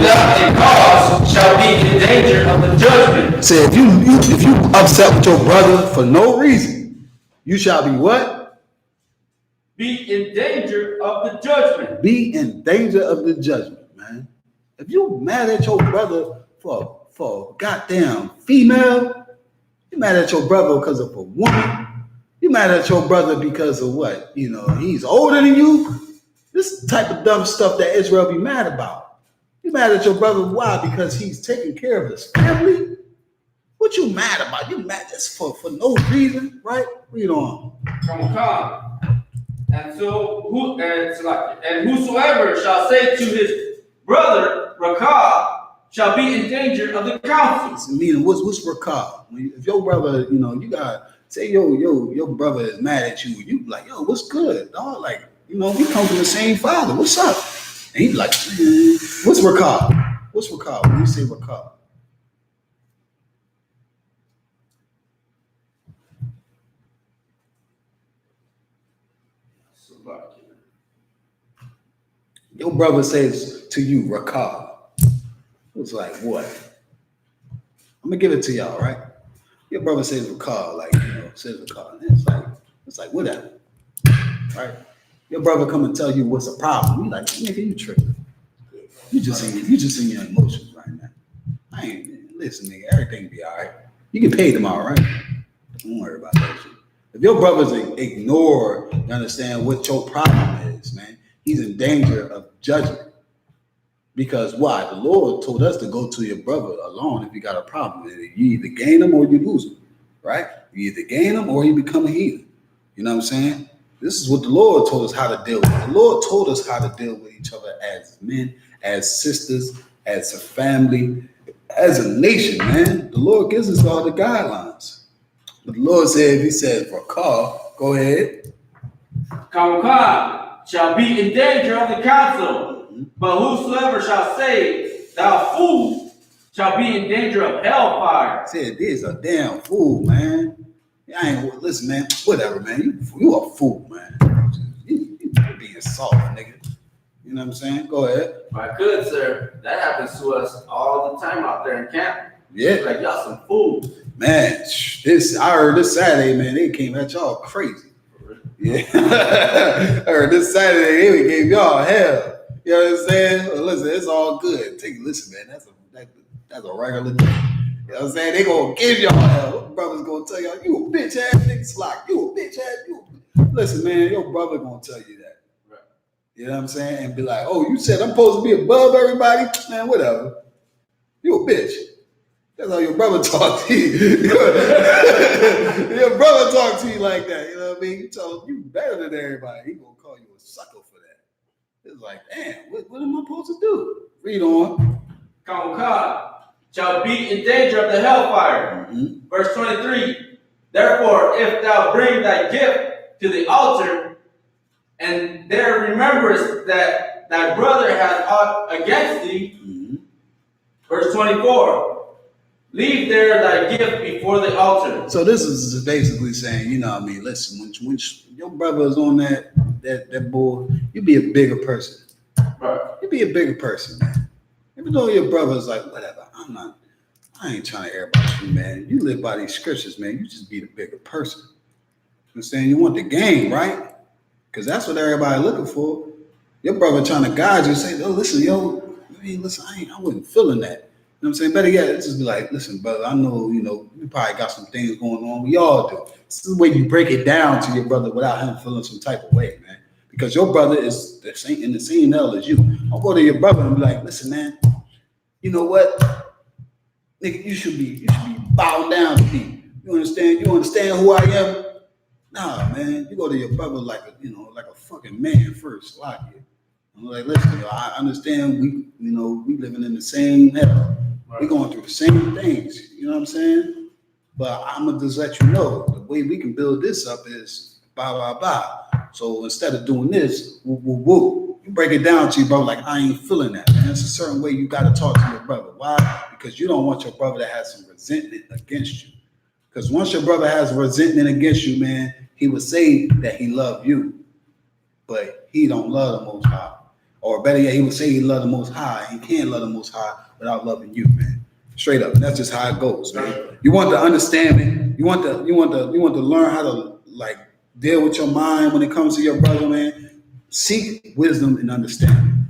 without a cause shall be in danger of the judgment. Say, if you upset with your brother for no reason, you shall be what? Be in danger of the judgment. Be in danger of the judgment, man. If you mad at your brother for goddamn female, you mad at your brother because of a woman, you mad at your brother because of what? You know, he's older than you. This is the type of dumb stuff that Israel be mad about. You mad at your brother, why? Because he's taking care of his family? What you mad about? You mad just for no reason, right? Read on. And whosoever shall say to his brother, Rakah, shall be in danger of the council. Meaning, what's Rakah? If your brother, you know, you got say your brother is mad at you, you be like, yo, what's good, dog? Like, you know, we come from the same father. What's up? And he's like, what's Rakah? What's Rakah? When you say Rakah? Your brother says to you, Rakah. It's like, what? I'm gonna give it to y'all, right? Your brother says Rakah, like, you know, says Rakah. It's like whatever, right? Your brother come and tell you what's a problem. You like, nigga, you tripping. You just in your emotions right now. Listen, nigga, everything be all right. You get paid tomorrow, right? Don't worry about that shit. If your brothers ignore, you understand what your problem is, man, he's in danger of judgment. Because why? The Lord told us to go to your brother alone if you got a problem. You either gain him or you lose him, right? You either gain him or you become a heathen. You know what I'm saying? This is what the Lord told us how to deal with. The Lord told us how to deal with each other as men, as sisters, as a family, as a nation, man. The Lord gives us all the guidelines. But the Lord said, he said, Rakah, go ahead. Kawakah shall be in danger of the council. But whosoever shall say, thou fool, shall be in danger of hellfire. Said, this a damn fool, man. Listen, man, whatever, man. You a fool, man. You being soft, nigga. You know what I'm saying? Go ahead. My good sir, that happens to us all the time out there in camp. Yeah. Like, y'all some fools. Man, I heard this Saturday, man, they came at y'all crazy. Yeah. I heard this Saturday, they gave y'all hell. You know what I'm saying? Well, listen, it's all good. Listen, man, that's a regular day. You know what I'm saying? They gonna give y'all hell. What brother's gonna tell y'all, you a bitch ass nigga Slock. You a bitch ass, Listen, man, your brother gonna tell you that. Right. You know what I'm saying? And be like, oh, you said I'm supposed to be above everybody? Man, whatever. You a bitch. That's how your brother talk to you. Your brother talk to you like that. You know what I mean? You tell him you better than everybody. He gonna call you a sucker for that. It's like, damn, what am I supposed to do? Read on. Kawakah shall be in danger of the hellfire. Mm-hmm. Verse 23. Therefore, if thou bring thy gift to the altar, and there rememberest that thy brother has aught against thee. Mm-hmm. Verse 24. Leave there thy gift before the altar. So this is basically saying, you know what I mean, listen, when your brother is on that board, you be a bigger person. Right. You be a bigger person, man. Even though your brother's like, whatever, I ain't trying to air about you, man. You live by these scriptures, man. You just be the bigger person. I'm saying you want the game, right? Because that's what everybody looking for. Your brother trying to guide you, say, oh, listen, I wasn't feeling that. You know what I'm saying? Better yet, just be like, listen, brother, I know, you know, you probably got some things going on. We all do. This is the way you break it down to your brother without him feeling some type of way, man. Because your brother is in the same hell as you. I'll go to your brother and be like, listen, man, you know what? Nigga, you should be bowed down to me. You understand? You understand who I am? Nah, man. You go to your brother like a fucking man first, like you. I'm like, listen, I understand we living in the same hell. Right. We're going through the same things, you know what I'm saying? But I'm gonna just let you know the way we can build this up is blah blah blah. So instead of doing this, you break it down to your brother like I ain't feeling that, man. It's a certain way you gotta talk to your brother. Why? Because you don't want your brother to have some resentment against you. Because once your brother has resentment against you, man, he would say that he loved you, but he don't love the Most High. Or better yet, he would say he loved the Most High. He can't love the Most High without loving you, man. Straight up. And that's just how it goes, man. You want to understand it. You want to learn how to like deal with your mind when it comes to your brother, man. Seek wisdom and understanding.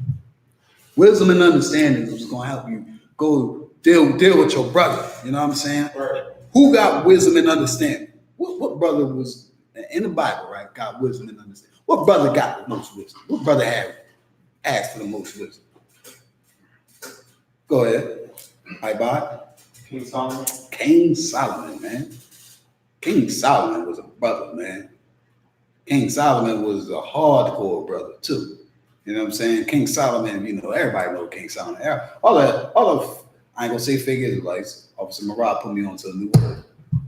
Wisdom and understanding is going to help you go deal with your brother. You know what I'm saying? Right. Who got wisdom and understanding? What brother was in the Bible, right? Got wisdom and understanding. What brother got the most wisdom? What brother had asked for the most wisdom? Go ahead. Bye. King Solomon. King Solomon, man. King Solomon was a brother, man. King Solomon was a hardcore brother too. You know what I'm saying? King Solomon, you know, everybody knows King Solomon. All of I ain't gonna say fake Israelites. Officer Marab put me onto a new word.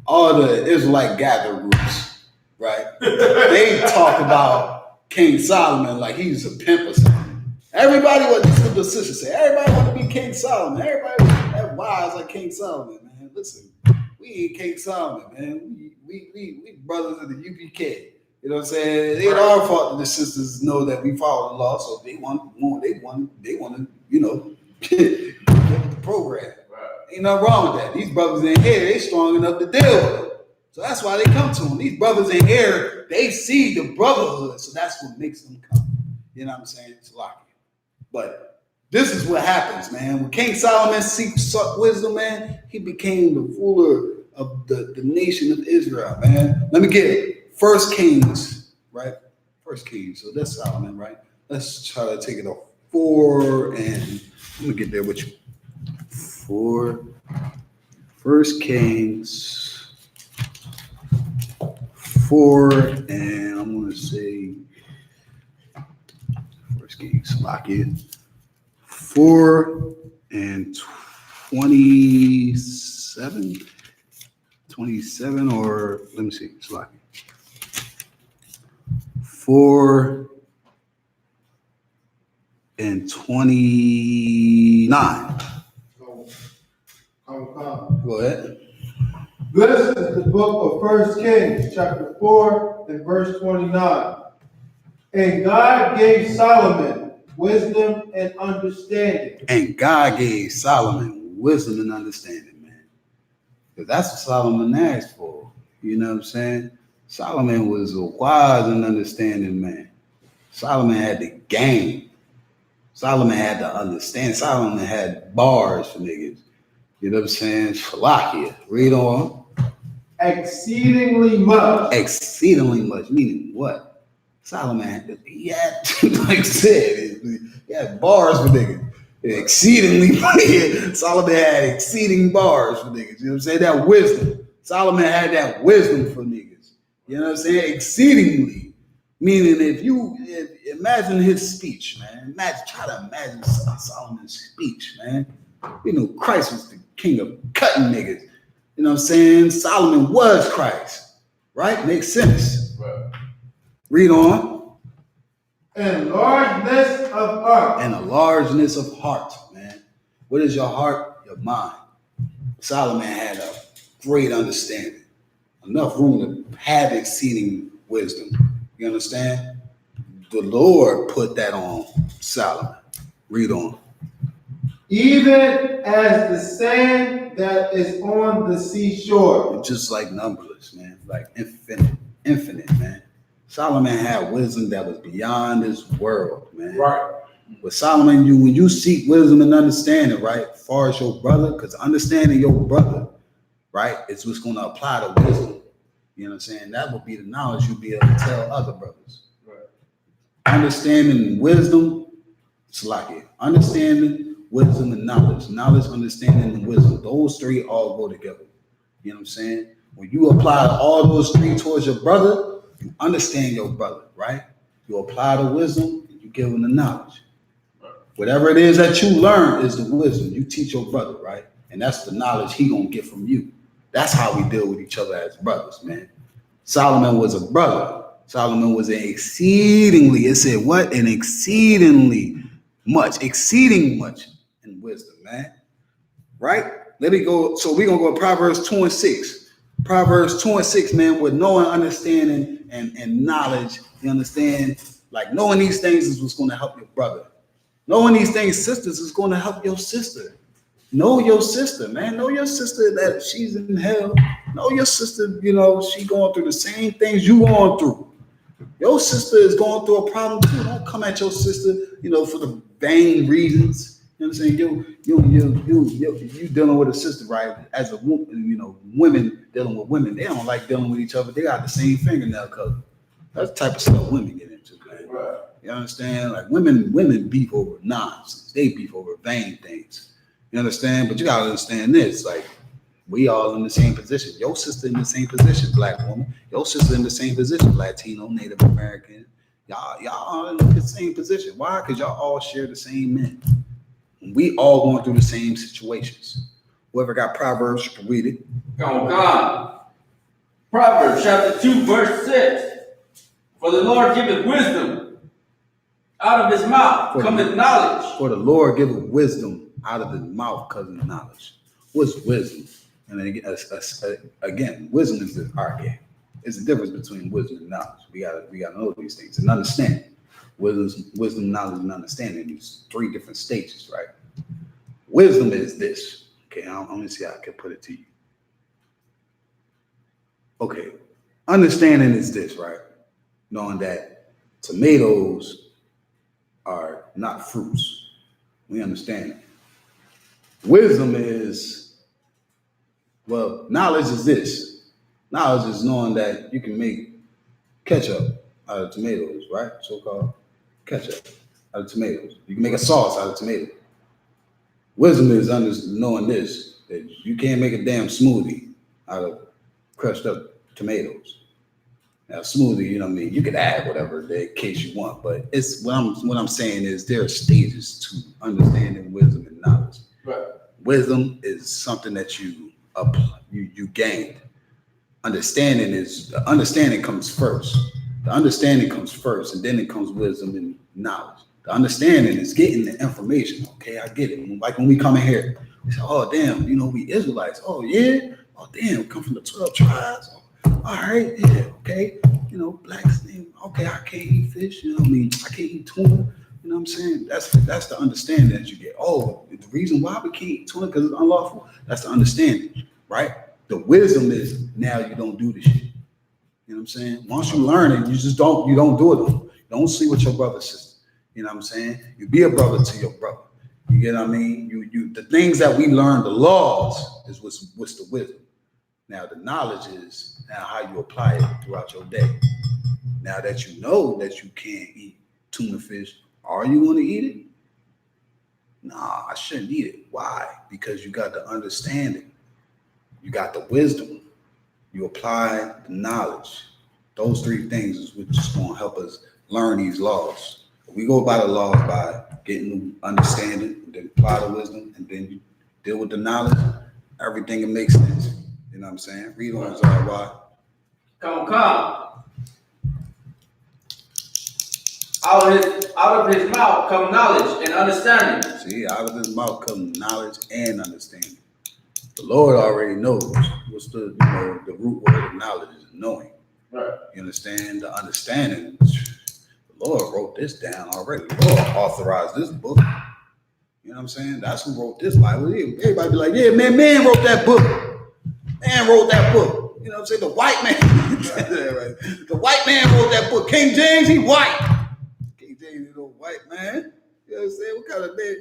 All the Israelite gather groups, right? They talk about King Solomon like he's a pimp or something. Everybody, what the sister say, everybody want to be King Solomon. Everybody have wives like King Solomon, man. Listen, we ain't King Solomon, man. We brothers of the UPK. You know what I'm saying? It ain't our fault that the sisters know that we follow the law, so they want to, you know, get with the program. Right. Ain't nothing wrong with that. These brothers in here, they strong enough to deal with it. So that's why they come to them. These brothers in here, they see the brotherhood, so that's what makes them come. You know what I'm saying? It's lucky. But this is what happens, man. When King Solomon sought wisdom, man, he became the ruler of the nation of Israel, man. Let me get it. First Kings, right? First Kings. So that's Solomon, right? Let's try to take it off 4 and let me get there with you. 4. First Kings 4, and I'm gonna say First Kings, lock it. 4 and 27. 27, or let me see, it's locked. 4 and 29. Go ahead. This is the book of First Kings, chapter 4 and verse 29. And God gave Solomon wisdom and understanding. And God gave Solomon wisdom and understanding, man. Because that's what Solomon asked for. You know what I'm saying? Solomon was a wise and understanding man. Solomon had the game. Solomon had to understand. Solomon had bars for niggas. You know what I'm saying? Shalakia. Read on. Exceedingly much. Exceedingly much. Meaning what? Solomon had, like I said, he had bars for niggas. Exceedingly, Solomon had exceeding bars for niggas. You know what I'm saying? That wisdom. Solomon had that wisdom for niggas. You know what I'm saying? Exceedingly. Meaning if imagine his speech, man. Try to imagine Solomon's speech, man. You know, Christ was the king of cutting niggas. You know what I'm saying? Solomon was Christ. Right? Makes sense. Right. Read on. And largeness of heart. And a largeness of heart, man. What is your heart? Your mind. Solomon had a great understanding. Enough room to have exceeding wisdom. You understand? The Lord put that on Solomon. Read on. Even as the sand that is on the seashore. Just like numberless, man. Like infinite, man. Solomon had wisdom that was beyond this world, man. Right. But Solomon, when you seek wisdom and understanding, right, as far as your brother, because understanding your brother, right, is what's going to apply to wisdom. You know what I'm saying? That will be the knowledge you'll be able to tell other brothers. Right. Understanding wisdom, it's like it. Understanding, wisdom, and knowledge. Knowledge, understanding, and wisdom. Those three all go together. You know what I'm saying? When you apply all those three towards your brother, you understand your brother, right? You apply the wisdom, and you give him the knowledge. Whatever it is that you learn is the wisdom. You teach your brother, right? And that's the knowledge he gonna get from you. That's how we deal with each other as brothers, man. Solomon was a brother. Solomon was an exceedingly, it said what? An exceeding much in wisdom, man. Right? Let me go. So we're gonna go to Proverbs 2 and 6. Proverbs 2 and 6, man, with knowing, understanding, and knowledge. You understand? Like knowing these things is what's gonna help your brother. Knowing these things, sisters, is going to help your sister. Know your sister, man. Know your sister that she's in hell. Know your sister, she going through the same things you going through. Your sister is going through a problem too. Don't come at your sister, for the vain reasons. You know what I'm saying? You dealing with a sister, right? As a woman, women dealing with women, they don't like dealing with each other. They got the same fingernail color. That's the type of stuff women get into, man. Right. You understand? Like women beef over nonsense. They beef over vain things. You understand? But you gotta understand this, like, we all in the same position. Your sister in the same position, black woman. Your sister in the same position, Latino, Native American. Y'all all in the same position. Why? Because y'all all share the same men. We all going through the same situations. Whoever got Proverbs, you can read it. Come on. Proverbs chapter 2, verse 6. For the Lord giveth wisdom, out of his mouth cometh knowledge. For the Lord giveth wisdom, out of his mouth cometh knowledge. What's wisdom? And then again, wisdom is the art game. It's the difference between wisdom and knowledge. We gotta know these things and understand. Wisdom, knowledge, and understanding. These three different stages, right? Wisdom is this. Okay, let me see how I can put it to you. Okay, understanding is this, right? Knowing that tomatoes are not fruits. We understand. Wisdom is, knowledge is this. Knowledge is knowing that you can make ketchup out of tomatoes, right? So-called ketchup out of tomatoes. You can make a sauce out of tomato. Wisdom is knowing this, that you can't make a damn smoothie out of crushed up tomatoes. Now, smoothie, you could add whatever the case you want, but it's what I'm saying is there are stages to understanding wisdom and knowledge. Right. Wisdom is something that you gained. Understanding comes first. The understanding comes first, and then it comes wisdom and knowledge. The understanding is getting the information. Okay, I get it. Like when we come in here, we say, "Oh, damn, we Israelites." Oh, yeah. Oh, damn, we come from the 12 tribes. Oh, all right, yeah, okay. Blacks. Okay, I can't eat fish. I can't eat tuna. You know what I'm saying? That's the understanding that you get. Oh, the reason why we can't eat tuna because it's unlawful. That's the understanding, right? The wisdom is now you don't do this shit. You know what I'm saying? Once you learn it, you don't do it. You don't sleep with your brother, sister. You know what I'm saying? You be a brother to your brother. You get what I mean? You the things that we learn, the laws is what's the wisdom. Now the knowledge is now how you apply it throughout your day. Now that you know that you can't eat tuna fish, are you going to eat it? Nah, I shouldn't eat it. Why? Because you got the understanding. You got the wisdom. You apply the knowledge. Those three things is what's just going to help us learn these laws. We go by the laws by getting understanding, then apply the wisdom, and then you deal with the knowledge. Everything, it makes sense. You know what I'm saying? Read on, why. Come. Out of his mouth come knowledge and understanding. See, out of his mouth come knowledge and understanding. The Lord already knows what's the root word of knowledge is knowing. Right. You understand? The understanding. The Lord wrote this down already. The Lord authorized this book. You know what I'm saying? That's who wrote this Bible. Everybody be like, yeah, man wrote that book. Man wrote that book. You know what I'm saying? The white man. The white man wrote that book. King James, he white. King James is a white man. You know what I'm saying? What kind of man?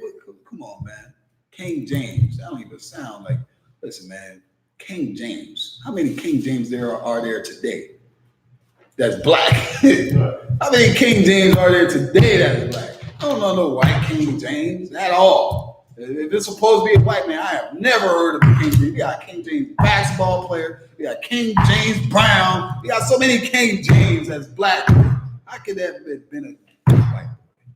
Come on, man. King James. That don't even sound like, listen, man. King James. How many King James there are there today? That's black. How many King James are there today that's black? I don't know no white King James at all. If it's supposed to be a white man, I have never heard of a King James. We got King James basketball player. We got King James Brown. We got so many King James that's black. How could that have been a white?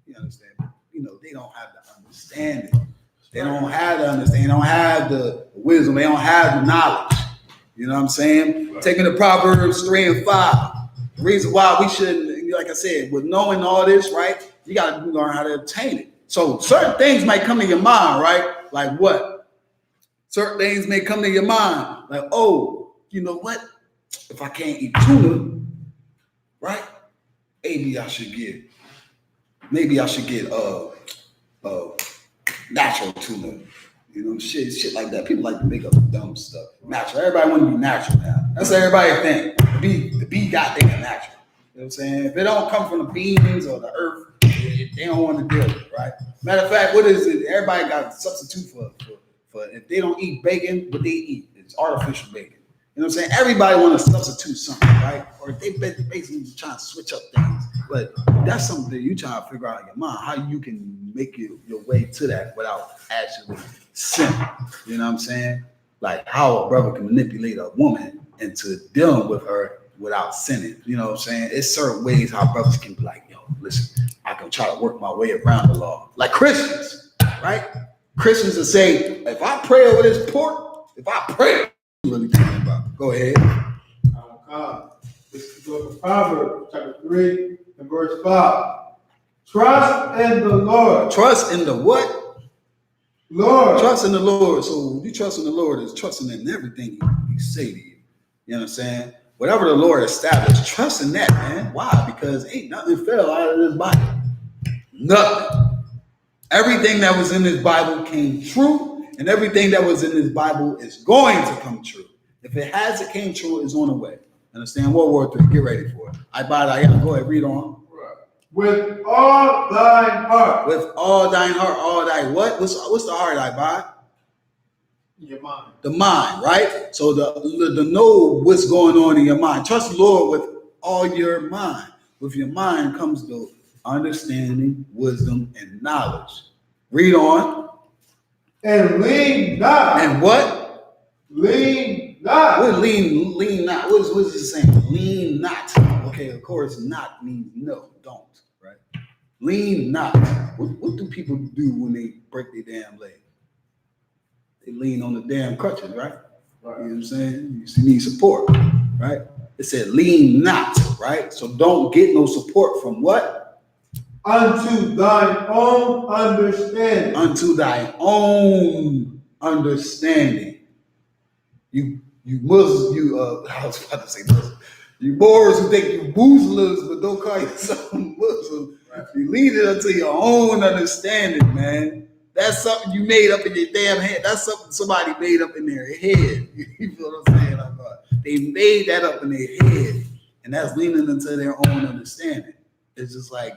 You understand? They don't have the understanding. They don't have the understanding. They don't have the wisdom. They don't have the knowledge. You know what I'm saying? Taking the Proverbs 3 and 5. The reason why we shouldn't, like I said, with knowing all this, right? You got to learn how to obtain it. So certain things might come to your mind, right? Like what? Certain things may come to your mind. Like, oh, you know what? If I can't eat tuna, right? Maybe I should get natural tuna. You know, shit like that. People like to make up dumb stuff. Natural. Everybody want to be natural now. That's what everybody think. The bee goddamn natural. You know what I'm saying? If it don't come from the beans or the earth, they don't want to deal with it, right? Matter of fact, what is it? Everybody got a substitute for if they don't eat bacon, what they eat. It's artificial bacon. You know what I'm saying? Everybody want to substitute something, right? Or they basically trying to switch up things. But that's something that you trying to figure out in your mind, how you can make your way to that without actually sinning. You know what I'm saying? Like how a brother can manipulate a woman into dealing with her without sinning. You know what I'm saying? It's certain ways how brothers can be like, yo, listen, I can try to work my way around the law. Like Christians, right? Christians will say, if I pray over this pork, if I pray, what are you talking about? Go ahead. This is the book of Proverbs, chapter 3 and verse 5. Trust in the Lord. Trust in the what? Lord. Trust in the Lord. So you trust in the Lord is trusting in everything he say to you. You know what I'm saying? Whatever the Lord established, trust in that, man. Why? Because ain't nothing fell out of this Bible. Nothing. Everything that was in this Bible came true, and everything that was in this Bible is going to come true. If it hasn't came true, it's on the way. Understand? World War III. Get ready for it. I go ahead, read on. With all thine heart. With all thine heart, all thy what? What's the heart I buy? Your mind. The mind, right? So the know what's going on in your mind. Trust the Lord with all your mind. With your mind comes the understanding, wisdom, and knowledge. Read on. And lean not. And what? Lean not. What lean not? What is it saying? Lean not. Okay, of course, not means no, don't, right? Lean not. What do people do when they break their damn leg? They lean on the damn crutches, right? You know what I'm saying? You need support, right? It said lean not, right? So don't get no support from what? Unto thine own understanding. Unto thy own understanding. You Muslims, I was about to say Muslims. You Moors who think you Muslims, but don't call yourself Muslim. Right. You lead it unto your own understanding, man. That's something you made up in your damn head. That's something somebody made up in their head. You feel what I'm saying? They made that up in their head, and that's leaning into their own understanding. It's just like,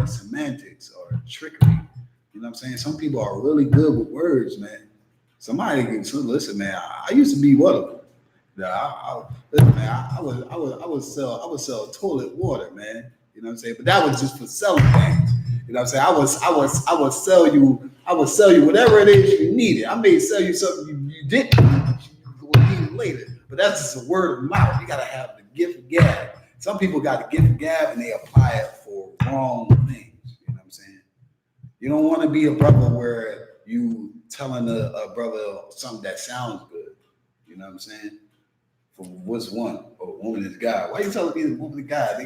semantics or trickery. You know what I'm saying? Some people are really good with words, man. Somebody can listen, man. I used to be one of them. Listen, man. I would sell toilet water, man. You know what I'm saying? But that was just for selling things. You know what I'm saying? I would sell you whatever it is you needed. I may sell you something you didn't need, you will need it later. But that's just a word of mouth. You gotta have the gift of gab. Some people got the gift of gab and they apply it for wrong things. You know what I'm saying? You don't want to be a brother where you telling a brother something that sounds good. You know what I'm saying? For what's one? A woman is God. Why you telling me the woman is God? They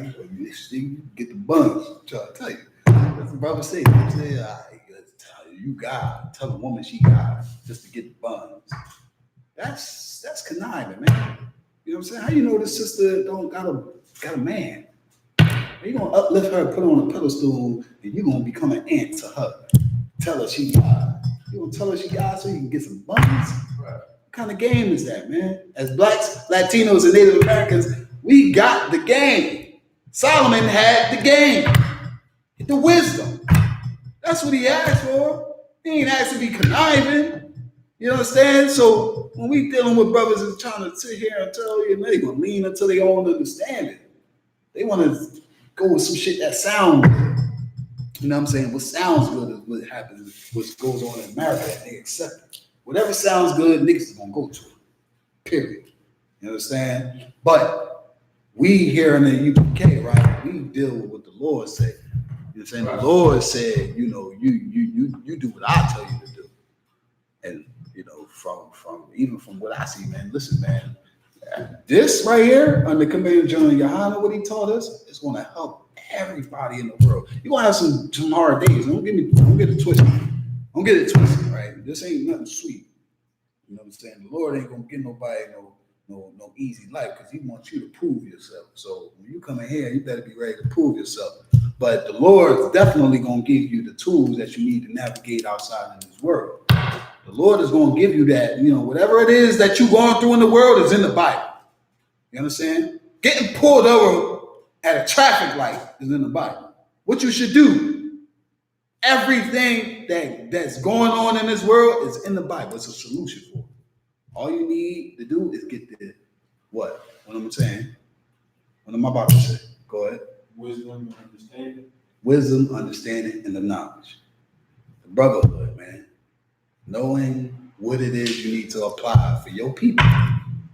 get the buns. I'm trying to tell you. That's the brother say. He say, you God. Tell a woman she God just to get the buns. That's conniving, man. You know what I'm saying? How you know this sister don't got a man? You gonna uplift her, put her on a pedestal, and you gonna become an ant to her. Tell her she God. You gonna tell her she God so you can get some buns? Right. What kind of game is that, man? As blacks, Latinos, and Native Americans, we got the game. Solomon had the game. The wisdom. That's what he asked for. He ain't asked to be conniving. You understand? So when we dealing with brothers and trying to sit here and tell you, they gonna lean until they own understanding. They want to go with some shit that sounds good. You know what I'm saying? What sounds good is what happens, what goes on in America, and they accept it. Whatever sounds good, niggas are gonna go to it. Period. You understand? But we here in the UPK, right? We deal with what the Lord said. You know what I'm saying? Right. The Lord said, you do what I tell you to do. And from what I see, man, listen, man, this right here under Commander General Yohanna, what he taught us is going to help everybody in the world. You're going to have some hard days. Don't get it twisted. Don't get it twisted, right? This ain't nothing sweet. You know what I'm saying? The Lord ain't going to give nobody no easy life because he wants you to prove yourself. So when you come in here, you better be ready to prove yourself. But the Lord's definitely going to give you the tools that you need to navigate outside in this world. The Lord is going to give you that, whatever it is that you're going through in the world is in the Bible. You understand? Getting pulled over at a traffic light is in the Bible. What you should do, everything that's going on in this world is in the Bible. It's a solution for it. All you need to do is get the what? What am I saying? What am I about to say? Go ahead. Wisdom and understanding. Wisdom, understanding, and the knowledge. The brotherhood, man. Knowing what it is you need to apply for your people,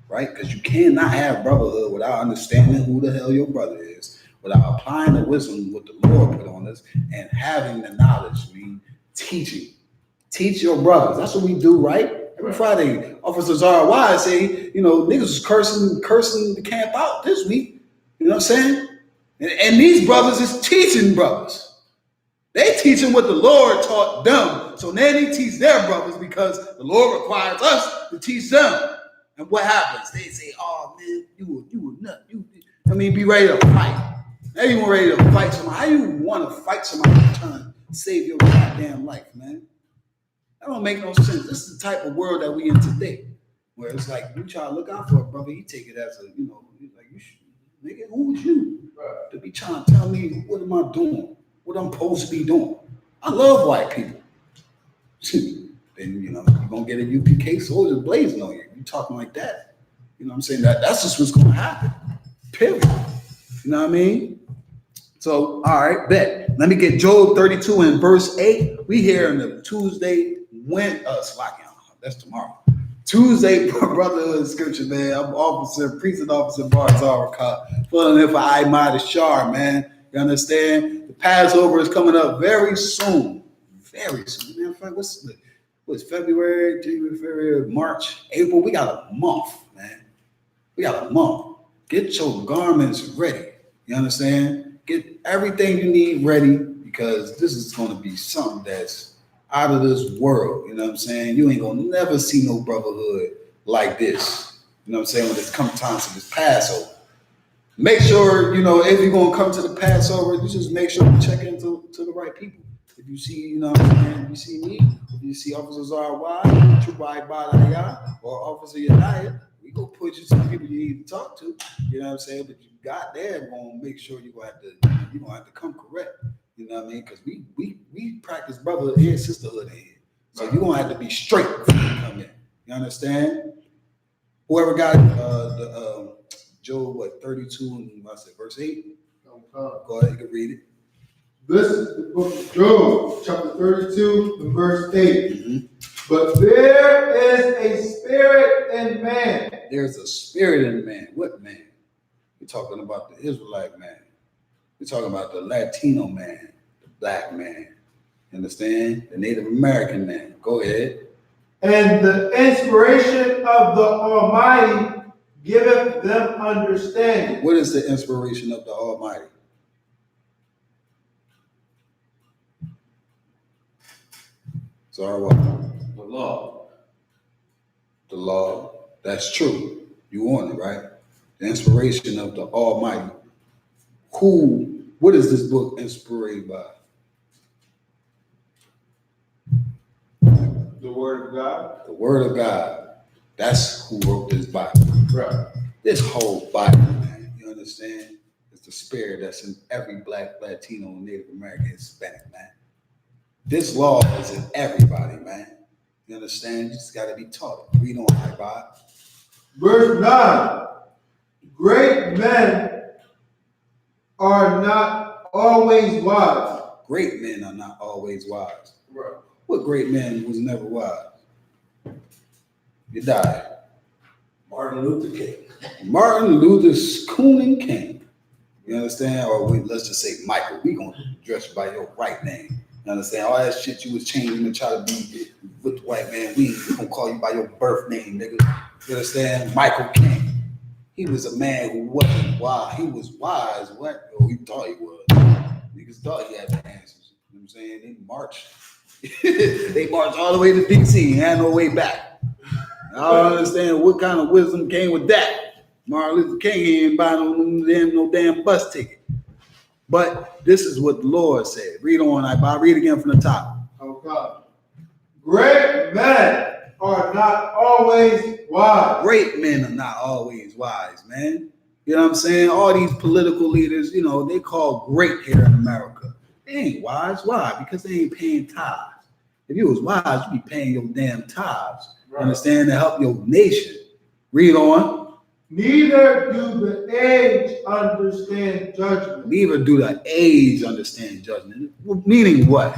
right? Because you cannot have brotherhood without understanding who the hell your brother is, without applying the wisdom what the Lord put on us, and having the knowledge, teaching. Teach your brothers. That's what we do, right? Every Friday, Officer Zara say, niggas was cursing the camp out this week. You know what I'm saying? And these brothers is teaching brothers. They teaching what the Lord taught them. So then they teach their brothers because the Lord requires us to teach them. And what happens? They say, oh man, you a nut. Be ready to fight. Everyone ready to fight somebody. How you want to fight somebody trying to save your goddamn life, man? That don't make no sense. This is the type of world that we in today. Where it's like, you try to look out for a brother, he take it as a, like, you should, nigga, who is you? To be trying to tell me what am I doing? What I'm supposed to be doing. I love white people. Then, you're going to get a UPK soldier blazing on you. You talking like that. You know what I'm saying? That's just what's going to happen. Period. You know what I mean? So, all right, bet. Let me get Job 32 and verse 8. We here on the Tuesday, that's tomorrow. Tuesday, brotherhood scripture, man. I'm precinct officer Barzar, filling in for I.S.U.P.K, man. You understand? The Passover is coming up very soon. Very soon. Man, in fact, what's February, January, February, March, April? We got a month, man. We got a month. Get your garments ready. You understand? Get everything you need ready because this is going to be something that's out of this world. You know what I'm saying? You ain't going to never see no brotherhood like this. You know what I'm saying? When it's come time to this Passover. Make sure, if you're going to come to the Passover, you just make sure you check into the right people. If you see, if you see me, if you see Officer Zara, Trubai Badaya, or Officer Yadiah, we go put you some people you need to talk to. You know what I'm saying? But you got there, going to make sure you're going to have to come correct. You know what I mean? Because we practice brotherhood and sisterhood in here. So you're going to have to be straight before you come in. You understand? Whoever got the Job 32 and verse 8. Go ahead, you can read it. This is the book of Job, chapter 32 and verse 8. Mm-hmm. But there is a spirit in man. There's a spirit in man. What man? We're talking about the Israelite man. We're talking about the Latino man, the black man. Understand? The Native American man. Go ahead. And the inspiration of the Almighty giveth them understanding. What is the inspiration of the Almighty? Sorry, what? The law. The law. That's true. You want it, right? The inspiration of the Almighty. What is this book inspired by? The Word of God. The Word of God. That's who wrote this Bible. Right. This whole Bible, man. You understand? It's the spirit that's in every black, Latino, Native American, Hispanic, man. This law is in everybody, man. You understand? You just got to be taught. Read on, Bible. Verse 9. Great men are not always wise. Great men are not always wise. Right. What great man was never wise? You died. Martin Luther King. Martin Luther Cooning King. You understand? Or let's just say Michael. We gonna address you by your right name. You understand? All that shit you was changing and try to be with the white man. We gonna call you by your birth name, nigga. You understand? Michael King. He was a man who wasn't wise. He was wise. What? Oh, he thought he was. Niggas thought he had the answers. You know what I'm saying? They marched. They marched all the way to DC and had no way back. I don't understand what kind of wisdom came with that. Martin Luther King ain't buy no damn bus ticket. But this is what the Lord said. Read on. I'll read again from the top. Okay. Great men are not always wise. Great men are not always wise, man. You know what I'm saying? All these political leaders, you know, they call great here in America. They ain't wise. Why? Because they ain't paying tithes. If you was wise, you'd be paying your damn tithes. Right. Understand? To help your nation. Read on. Neither do the aged understand judgment. Neither do the aged understand judgment. Meaning what?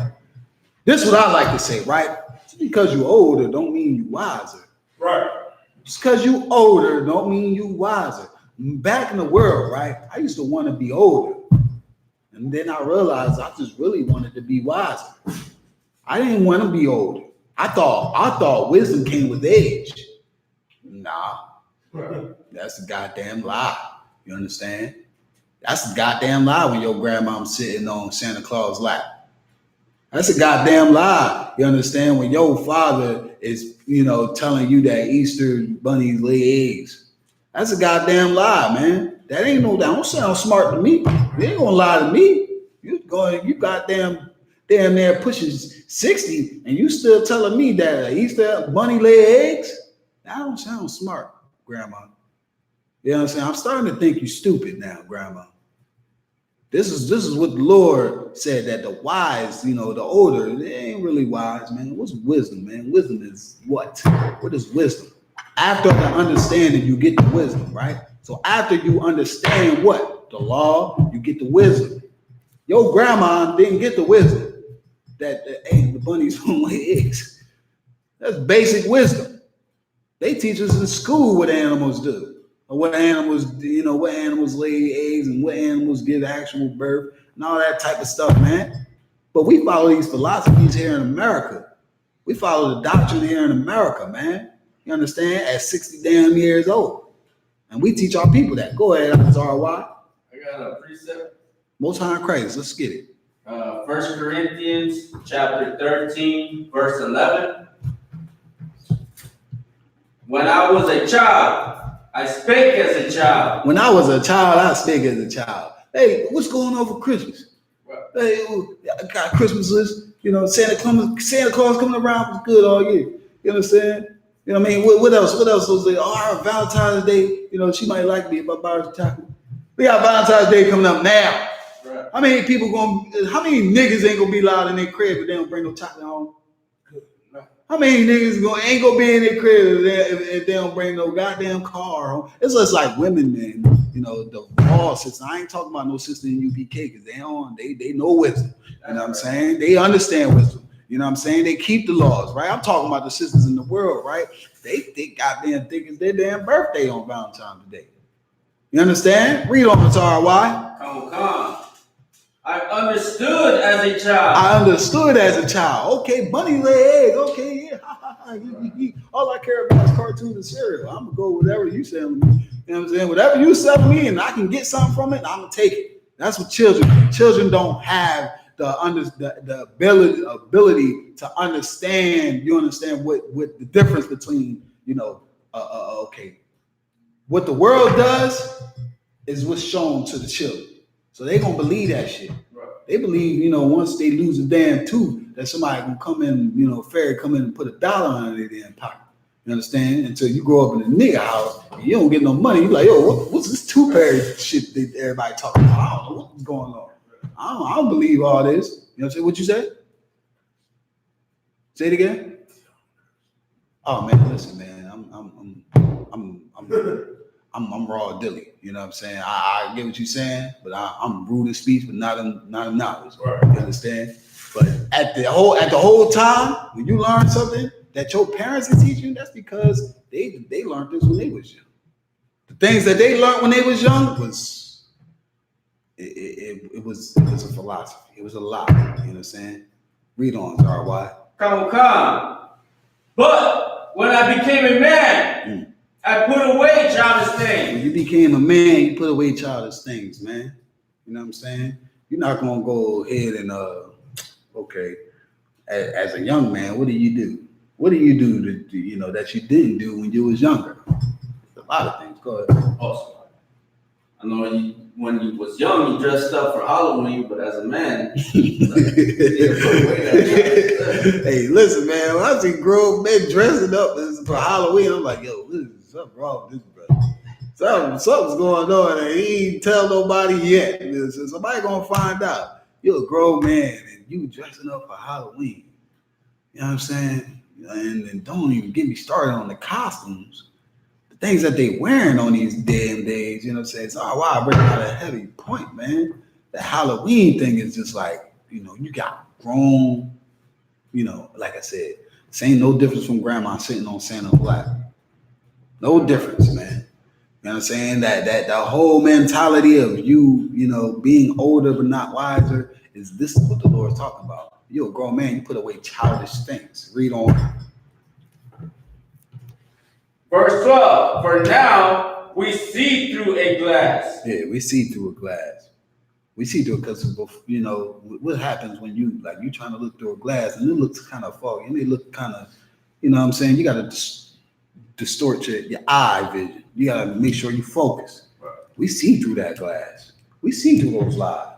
This is what I like to say, right? Just because you're older don't mean you wiser. Right. Just because you older don't mean you wiser. Back in the world, right? I used to want to be older. And then I realized I just really wanted to be wiser. I didn't want to be older. I thought wisdom came with age. Nah. That's a goddamn lie. You understand? That's a goddamn lie when your grandma's sitting on Santa Claus' lap. That's a goddamn lie. You understand? When your father is, you know, telling you that Easter bunnies lay eggs. That's a goddamn lie, man. That don't sound smart to me. You ain't gonna lie to me. You goddamn near pushing 60 and you still telling me that Easter bunny lay eggs? That don't sound smart, Grandma. You know what I'm saying? I'm starting to think you're stupid now, Grandma. This is what the Lord said, that the wise, you know, the older, they ain't really wise, man. What's wisdom, man? Wisdom is what? What is wisdom? After the understanding, you get the wisdom, right? So after you understand what? The law, you get the wisdom. Your grandma didn't get the wisdom that hey, the bunnies don't lay eggs. That's basic wisdom. They teach us in school what animals do. Or what animals, you know, what animals lay eggs and what animals give actual birth and all that type of stuff, man. But we follow these philosophies here in America. We follow the doctrine here in America, man. You understand? At 60 damn years old. And we teach our people that. Go ahead, RY. I got a precept. Most High Christ, let's get it. 1 Corinthians chapter 13, verse 11. When I was a child, I spake as a child. When I was a child, I spake as a child. Hey, what's going on for Christmas? Right. Hey, I got Christmas list. You know, Santa Claus coming around was good all year. You understand? You know what I mean? What else? What else was there? Oh, Valentine's Day. You know, she might like me if I buy her chocolate. We got Valentine's Day coming up now. Right. How many niggas ain't gonna be loud in their crib if they don't bring no chocolate home? How many niggas ain't gonna be in their crib if they don't bring no goddamn car home? It's just like women, man. You know, the law system. I ain't talking about no sister in UPK because they know wisdom. You know what I'm saying? They understand wisdom. You know what I'm saying? They keep the laws, right? I'm talking about the sisters in the world, right? They goddamn think it's their damn birthday on Valentine's Day. You understand? Read on the RY. Come. I understood as a child. I understood as a child. Okay, bunny lay eggs. Okay, yeah. All I care about is cartoons and cereal. I'm gonna go whatever you sell me. You know what I'm saying? Whatever you sell me and I can get something from it, I'm gonna take it. That's what children don't have the ability to understand. You understand what the difference between, you know, okay, what the world does is what's shown to the children. So they gonna believe that shit. Right. They believe, you know, once they lose a damn tooth, that somebody gonna come in, you know, fairy come in and put $1 in their damn pocket. You understand? Until you grow up in a nigga house and you don't get no money, you like, yo, what's this tooth fairy shit that everybody talking about? I don't know what's going on. I don't believe all this. You know what I'm saying? What you say? Say it again. Oh man, listen, man, I'm raw dilly. You know what I'm saying? I get what you're saying, but I'm rude in speech, but not in knowledge. Right. You understand? But at the whole time, when you learn something that your parents are teaching, that's because they learned this when they was young. The things that they learned when they was young was it was a philosophy. It was a lie. You know what I'm saying? Read on, RY. Come. But when I became a man, I put away childish things. When you became a man, you put away childish things, man. You know what I'm saying? You're not gonna go ahead and okay. As a young man, what do you do? What do you do to, you know, that you didn't do when you was younger? A lot of things. Go ahead. Awesome. I know when you was young, you dressed up for Halloween, but as a man, Hey, listen, man. When I see grown men dressing up for Halloween, I'm like, yo, something wrong with this brother. Something's going on, and he ain't tell nobody yet. So somebody gonna find out. You're a grown man, and you dressing up for Halloween. You know what I'm saying? And don't even get me started on the costumes. The things that they wearing on these damn days, you know what I'm saying? So I bring out a heavy point, man. The Halloween thing is just like, you got grown, like I said, this ain't no difference from grandma sitting on Santa's lap. No difference, man. You know what I'm saying? That the whole mentality of you being older but not wiser this is what the Lord's talking about. You're a grown man, you put away childish things. Read on. Verse 12, for now we see through a glass. Yeah, we see through a glass. We see through it because, what happens when you trying to look through a glass and it looks kind of foggy and it looks kind of, you know what I'm saying? You got to distort your eye vision. You got to make sure you focus. Right. We see through that glass. We see through those lies.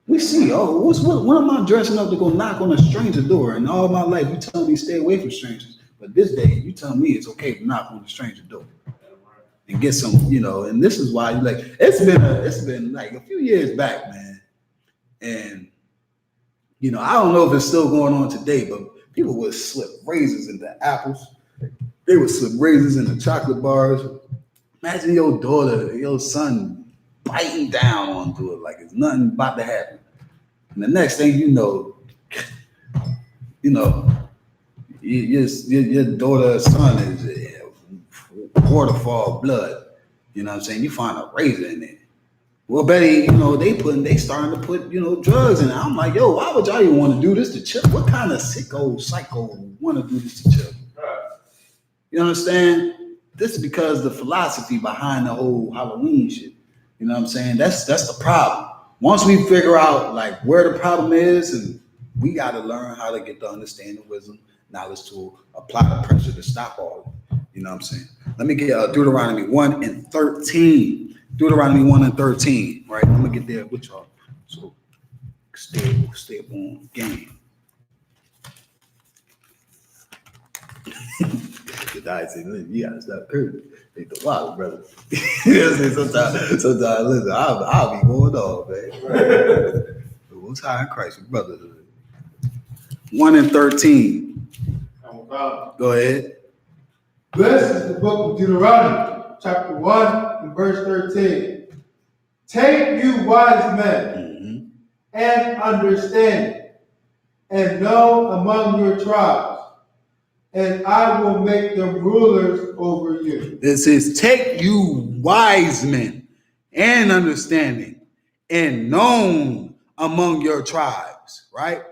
We see, what am I dressing up to go knock on a stranger door? And all my life, you tell me stay away from strangers. But this day, you tell me it's okay to knock on a stranger door and get some, and this is why it's been like a few years back, man. And, I don't know if it's still going on today, but people would slip razors into apples. They would slip razors into chocolate bars. Imagine your daughter, your son biting down onto it like it's nothing about to happen. And the next thing you know, your daughter's son is waterfall of blood. You know what I'm saying? You find a razor in there. Well, Betty, they starting to put, drugs in it. I'm like, yo, why would y'all even want to do this to children? What kind of psycho want to do this to children? You understand? This is because the philosophy behind the whole Halloween shit. You know what I'm saying? That's the problem. Once we figure out like where the problem is, and we got to learn how to get the understanding, wisdom, knowledge to apply the pressure to stop all of it. You know what I'm saying? Let me get Deuteronomy 1 and 13. Deuteronomy 1 and 13. Right? I'm gonna get there with y'all. So stay up on game. The guy said, "You gotta stop cursing. Take the water, brother." Sometimes, listen, I'll be going off, man. Most high in Christ, brotherhood. 1 and 13. Go ahead. This is the book of Deuteronomy, chapter 1 and verse 13. Take you wise men and understand, and know among your tribes, and I will make them rulers over you. It says, take you wise men and understanding, and known among your tribes, right?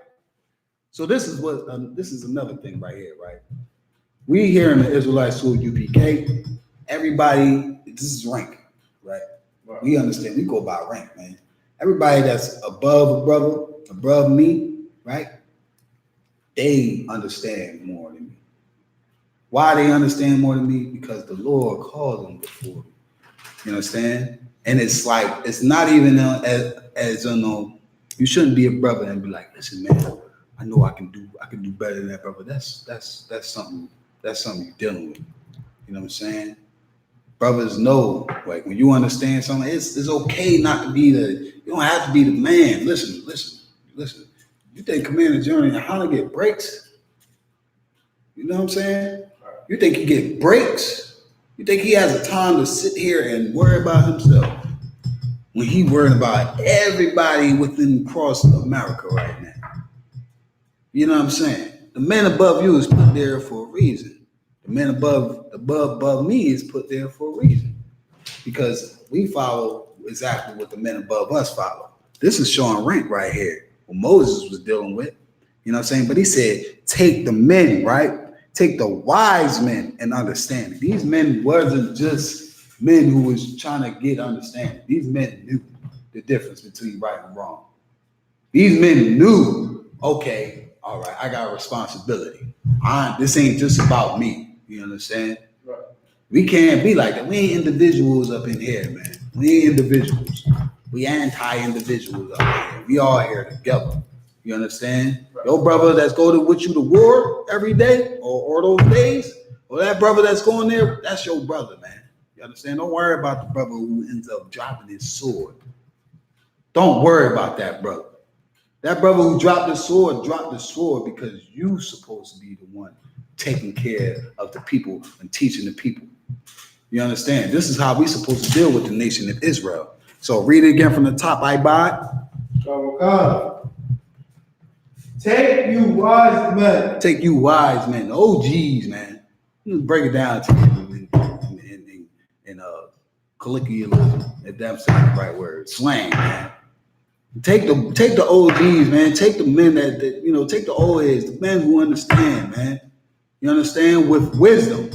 So this is another thing right here, right? We here in the Israelite school, UPK, everybody, this is rank, right? We understand, we go by rank, man. Everybody that's above a brother, above me, right? They understand more than me. Why they understand more than me? Because the Lord called them before me. You understand? And it's like, it's not even as you shouldn't be a brother and be like, listen, man, I know I can do better than that, brother. That's something you're dealing with. You know what I'm saying? Brothers know, like when you understand something, it's okay not to be you don't have to be the man. Listen. You think Commander GEN.YAHANNA get breaks? You know what I'm saying? You think he get breaks? You think he has a time to sit here and worry about himself when he worried about everybody within across America right now? You know what I'm saying? The man above you is put there for a reason. The man above me is put there for a reason. Because we follow exactly what the men above us follow. This is showing rank right here. What Moses was dealing with. You know what I'm saying? But he said, take the men, right? Take the wise men and understanding. These men wasn't just men who was trying to get understanding. These men knew the difference between right and wrong. These men knew, okay, all right, I got a responsibility. This ain't just about me. You understand? Right. We can't be like that. We ain't individuals up in here, man. We ain't individuals. We anti-individuals out here. We all here together. You understand? Your brother that's going with you to war every day or those days, or that brother that's going there, that's your brother, man. You understand? Don't worry about the brother who ends up dropping his sword. Don't worry about that brother. That brother who dropped the sword because you supposed to be the one taking care of the people and teaching the people. You understand? This is how we supposed to deal with the nation of Israel. So read it again from the top. I buy. Take you wise men. Take you wise men, OGs, man. Let's break it down to you in colloquialism, if that's the right word, slang, man. Take the OGs, man. Take the men that take the old heads, the men who understand, man. You understand? With wisdom.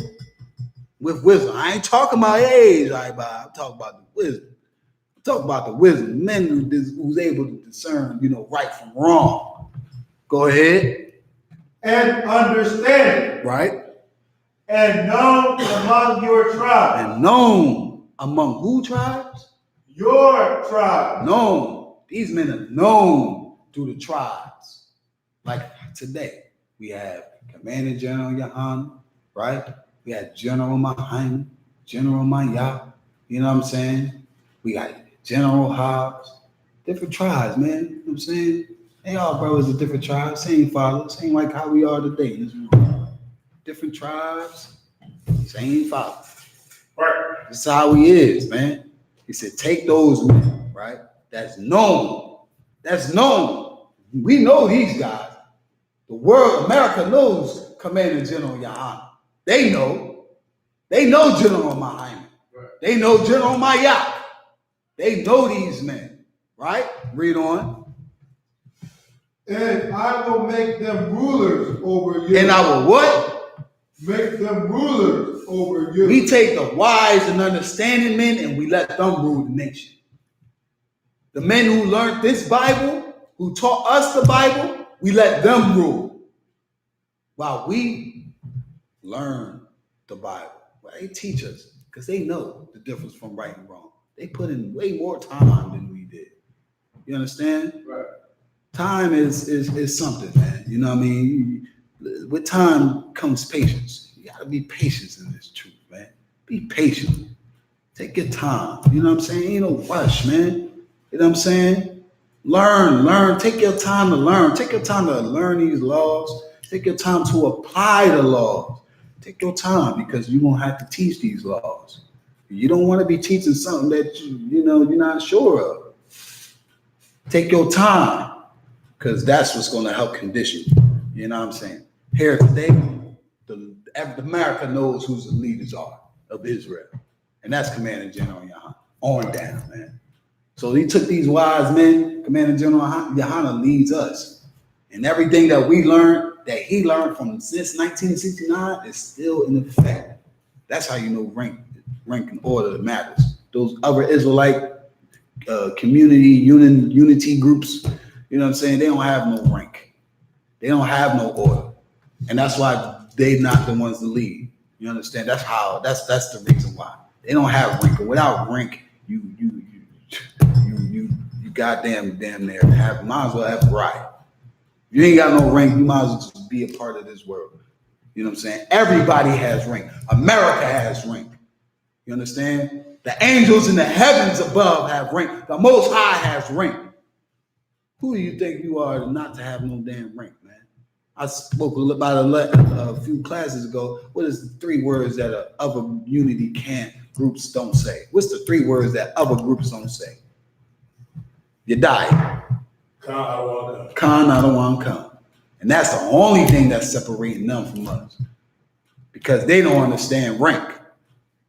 With wisdom. I ain't talking about age, I'm talking about the wisdom. I'm talking about the wisdom. Men who's able to discern, right from wrong. Go ahead. And understand. Right. And known among your tribes. And known among who tribes? Your tribe. Known. These men are known through the tribes. Like today, we have Commander General Yohanna, right? We have General Mahane, General Maya, you know what I'm saying? We got General Hobbs, different tribes, man. You know what I'm saying? They all brothers of different tribes, same fathers, same like how we are today in this room. Different tribes, same father. Right. This is how he is, man. He said, take those men, right? That's known. That's known. We know these guys. The world, America knows Commander General Yohanna. They know. They know General Mahane. Right. They know General Maya. They know these men, right? Read on. And I will make them rulers over you. And I will what? Make them rulers over you. We take the wise and understanding men and we let them rule the nation. The men who learned this Bible, who taught us the Bible, we let them rule. While we learn the Bible. Well, they teach us because they know the difference from right and wrong. They put in way more time than we did. You understand? Right. Time is something, man. You know what I mean? With time comes patience. You gotta be patient in this truth, man. Be patient. Take your time. You know what I'm saying? Ain't no rush, man. You know what I'm saying? Learn. Take your time to learn. Take your time to learn these laws. Take your time to apply the laws. Take your time because you're going to have to teach these laws. You don't want to be teaching something that you're not sure of. Take your time because that's what's going to help condition you. You know what I'm saying? Here today, America knows who the leaders are of Israel. And that's Commander General Yohanna. On down, man. So he took these wise men. Commander General Yohanna leads us. And everything that we learned, that he learned from since 1969 is still in effect. That's how you know rank and order matters. Those other Israelite community unity groups, you know what I'm saying? They don't have no rank. They don't have no order. And that's why they're not the ones to lead. You understand? That's the reason why. They don't have rank. And without rank, you goddamn near might as well have a riot. You ain't got no rank, you might as well just be a part of this world. You know what I'm saying? Everybody has rank. America has rank. You understand? The angels in the heavens above have rank. The Most High has rank. Who do you think you are not to have no damn rank, man? I spoke about a few classes ago. What is the 3 words that other unity camp groups don't say? What's the 3 words that other groups don't say? You die. Khan, I don't want to come. And that's the only thing that's separating them from us. Because they don't understand rank.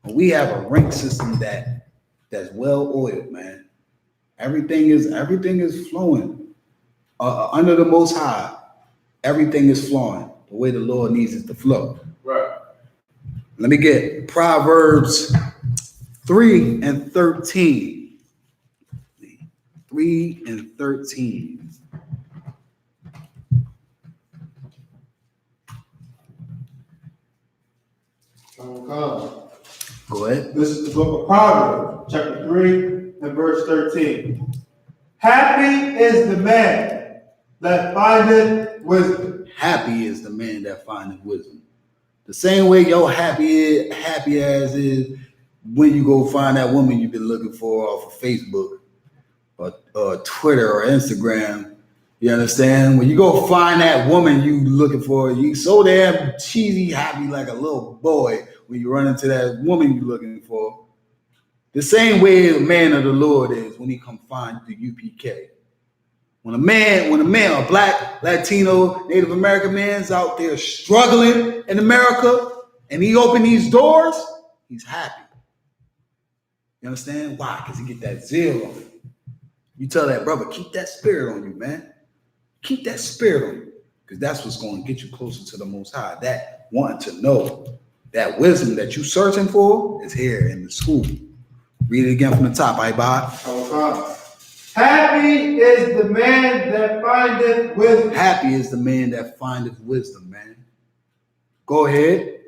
And we have a rank system that's well oiled, man. Everything is flowing. Under the Most High, everything is flowing the way the Lord needs it to flow. Right. Let me get Proverbs 3 and 13. 3 and 13. Go Go ahead. This is the book of Proverbs, chapter 3 and verse 13. Happy is the man that findeth wisdom. Happy is the man that findeth wisdom. The same way your happy as is when you go find that woman you've been looking for off of Facebook or Twitter or Instagram. You understand? When you go find that woman you looking for, you so damn cheesy happy like a little boy when you run into that woman you looking for. The same way the man of the Lord is when he come find the UPK. When a man, a black, Latino, Native American man's out there struggling in America and he open these doors, he's happy. You understand? Why? Because he get that zeal on him. You tell that brother, keep that spirit on you, man. Keep that spirit on you. Because that's what's going to get you closer to the Most High. That wanting to know, that wisdom that you're searching for is here in the school. Read it again from the top, Bob. Happy is the man that findeth wisdom. Happy is the man that findeth wisdom, man. Go ahead.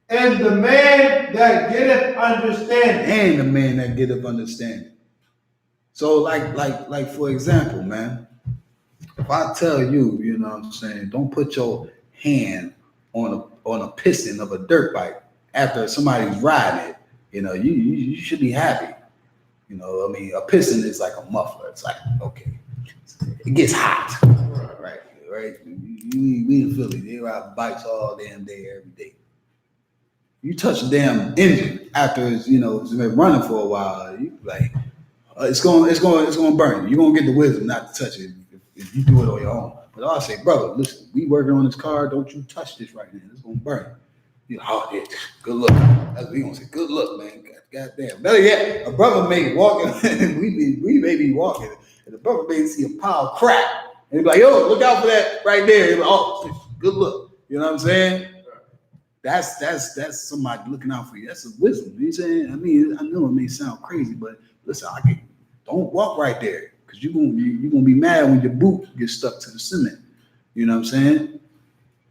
And the man that getteth understanding. And the man that getteth understanding. So like for example, man, if I tell you, you know what I'm saying, don't put your hand on a piston of a dirt bike after somebody's riding it, you know, you should be happy. You know, I mean, a piston is like a muffler. It's like, okay, it gets hot, right? We in Philly, they ride bikes all damn day, every day. You touch a damn engine after it's been running for a while, you like, it's going to burn you. You're going to get the wisdom not to touch it if you do it on your own. But I'll say, brother, listen, we working on this car. Don't you touch this right now. It's going to burn you. Oh, yeah, good luck. That's what we gonna say. Good luck, man. Goddamn. Better yet, a brother may be walking. we may be walking, and the brother may see a pile of crap, and he's like, "Yo, look out for that right there." Like, oh, good luck. You know what I'm saying? That's somebody looking out for you. That's a wisdom. You know what I'm saying? I mean, I know it may sound crazy, but listen, don't walk right there because you're gonna be mad when your boot gets stuck to the cement. You know what I'm saying?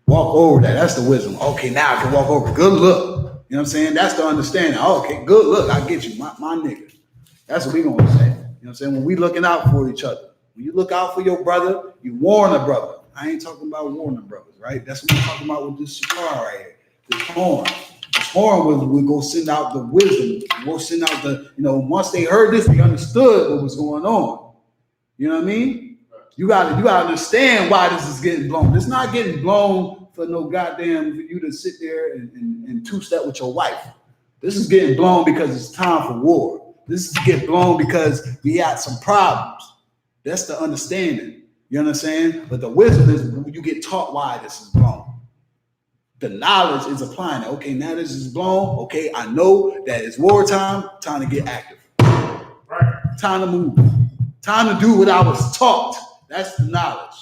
Walk over that. That's the wisdom. Okay, now I can walk over. Good look. You know what I'm saying? That's the understanding. Okay, good look. I get you, my nigga. That's what we gonna say. You know what I'm saying? When we looking out for each other. When you look out for your brother, you warn a brother. I ain't talking about warning brothers, right? That's what we're talking about with this shofar right here. This horn. This horn we go send out the wisdom. We'll send out the, once they heard this, they understood what was going on. You know what I mean? You gotta understand why this is getting blown. It's not getting blown for no goddamn for you to sit there and two-step with your wife. This is getting blown because it's time for war. This is getting blown because we had some problems. That's the understanding. You understand? But the wisdom is when you get taught why this is blown. The knowledge is applying it. Okay, now this is blown. Okay, I know that it's wartime. Time to get active. Right. Time to move. Time to do what I was taught. That's the knowledge.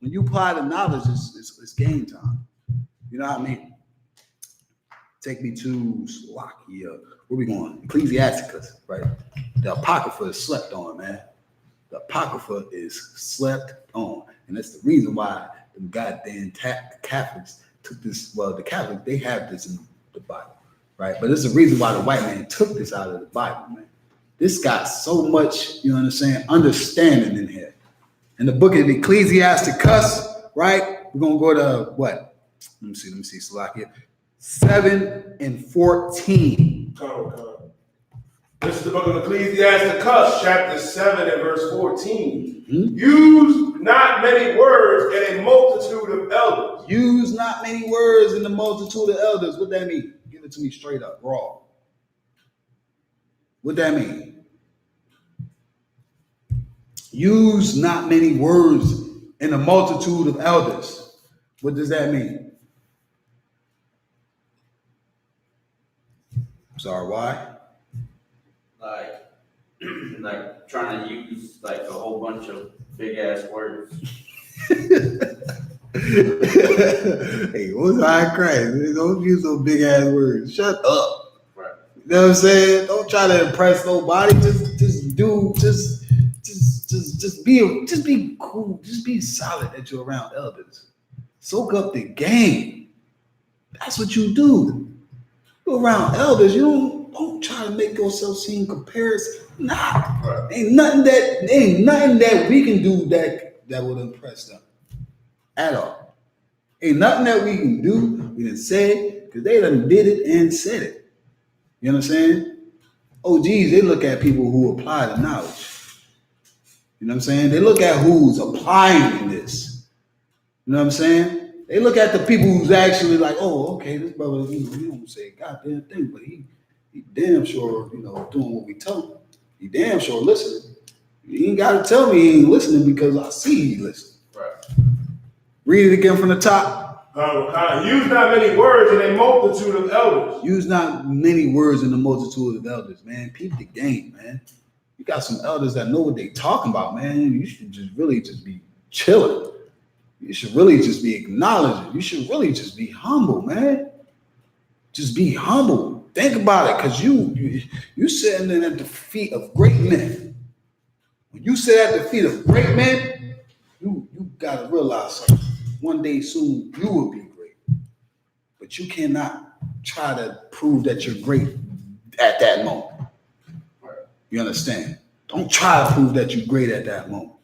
When you apply the knowledge, it's game time. You know what I mean? Take me to Slovakia. Where we going? Ecclesiasticus, right? The Apocrypha is slept on, man. The Apocrypha is slept on. And that's the reason why the goddamn Catholics took this. Well, the Catholics, they have this in the Bible, right? But it's the reason why the white man took this out of the Bible, man. This got so much, you know what I'm saying, understanding in here. In the book of Ecclesiasticus, right? We're going to go to what? Let me see, Slovakia. 7 and 14. Come. This is the book of Ecclesiasticus, chapter 7 and verse 14. Mm-hmm. Use not many words in a multitude of elders. Use not many words in the multitude of elders. What that mean? Give it to me straight up, raw. What that mean? Use not many words in a multitude of elders. What does that mean? Sorry, why? Like trying to use like a whole bunch of big ass words. Hey, what's high Christ? Don't use those big ass words. Shut up. Right. You know what I'm saying? Don't try to impress nobody. Just be cool. Just be solid that you're around elders. Soak up the game. That's what you do. You're around elders. You don't try to make yourself seem comparison. Nah, ain't nothing that we can do that would impress them at all. Ain't nothing that we can do, we done said, because they done did it and said it. You know what I'm saying? OGs, they look at people who apply the knowledge. You know what I'm saying? They look at who's applying this. You know what I'm saying? They look at the people who's actually like, oh, okay, this brother, he don't say a goddamn thing, but he damn sure, doing what we tell him. He damn sure listening. You ain't got to tell me he ain't listening because I see he listening. Right. Read it again from the top. Use not many words in a multitude of elders. Use not many words in the multitude of elders, man. Peep the game, man. You got some elders that know what they talking about, man. You should just really just be chilling. You should really just be acknowledging. You should really just be humble, man. Just be humble. Think about it, because you sitting there at the feet of great men. When you sit at the feet of great men, you gotta realize something. One day soon you will be great. But you cannot try to prove that you're great at that moment. You understand? Don't try to prove that you're great at that moment.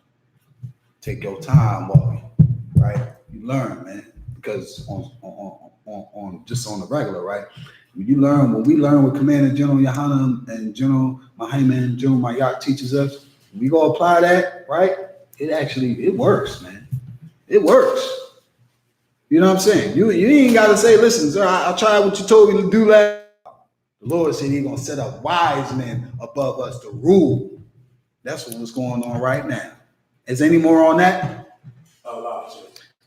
Take your time, Wally. Right? You learn, man. Because on just on the regular, right? When we learn what Commander General Yahanna and General Muhammad and General Mayat teaches us, we go apply that, right? It works, man. It works. You know what I'm saying? You ain't got to say, listen, sir, I tried what you told me to do last. The Lord said he's going to set up wise men above us to rule. That's what's going on right now. Is there any more on that? All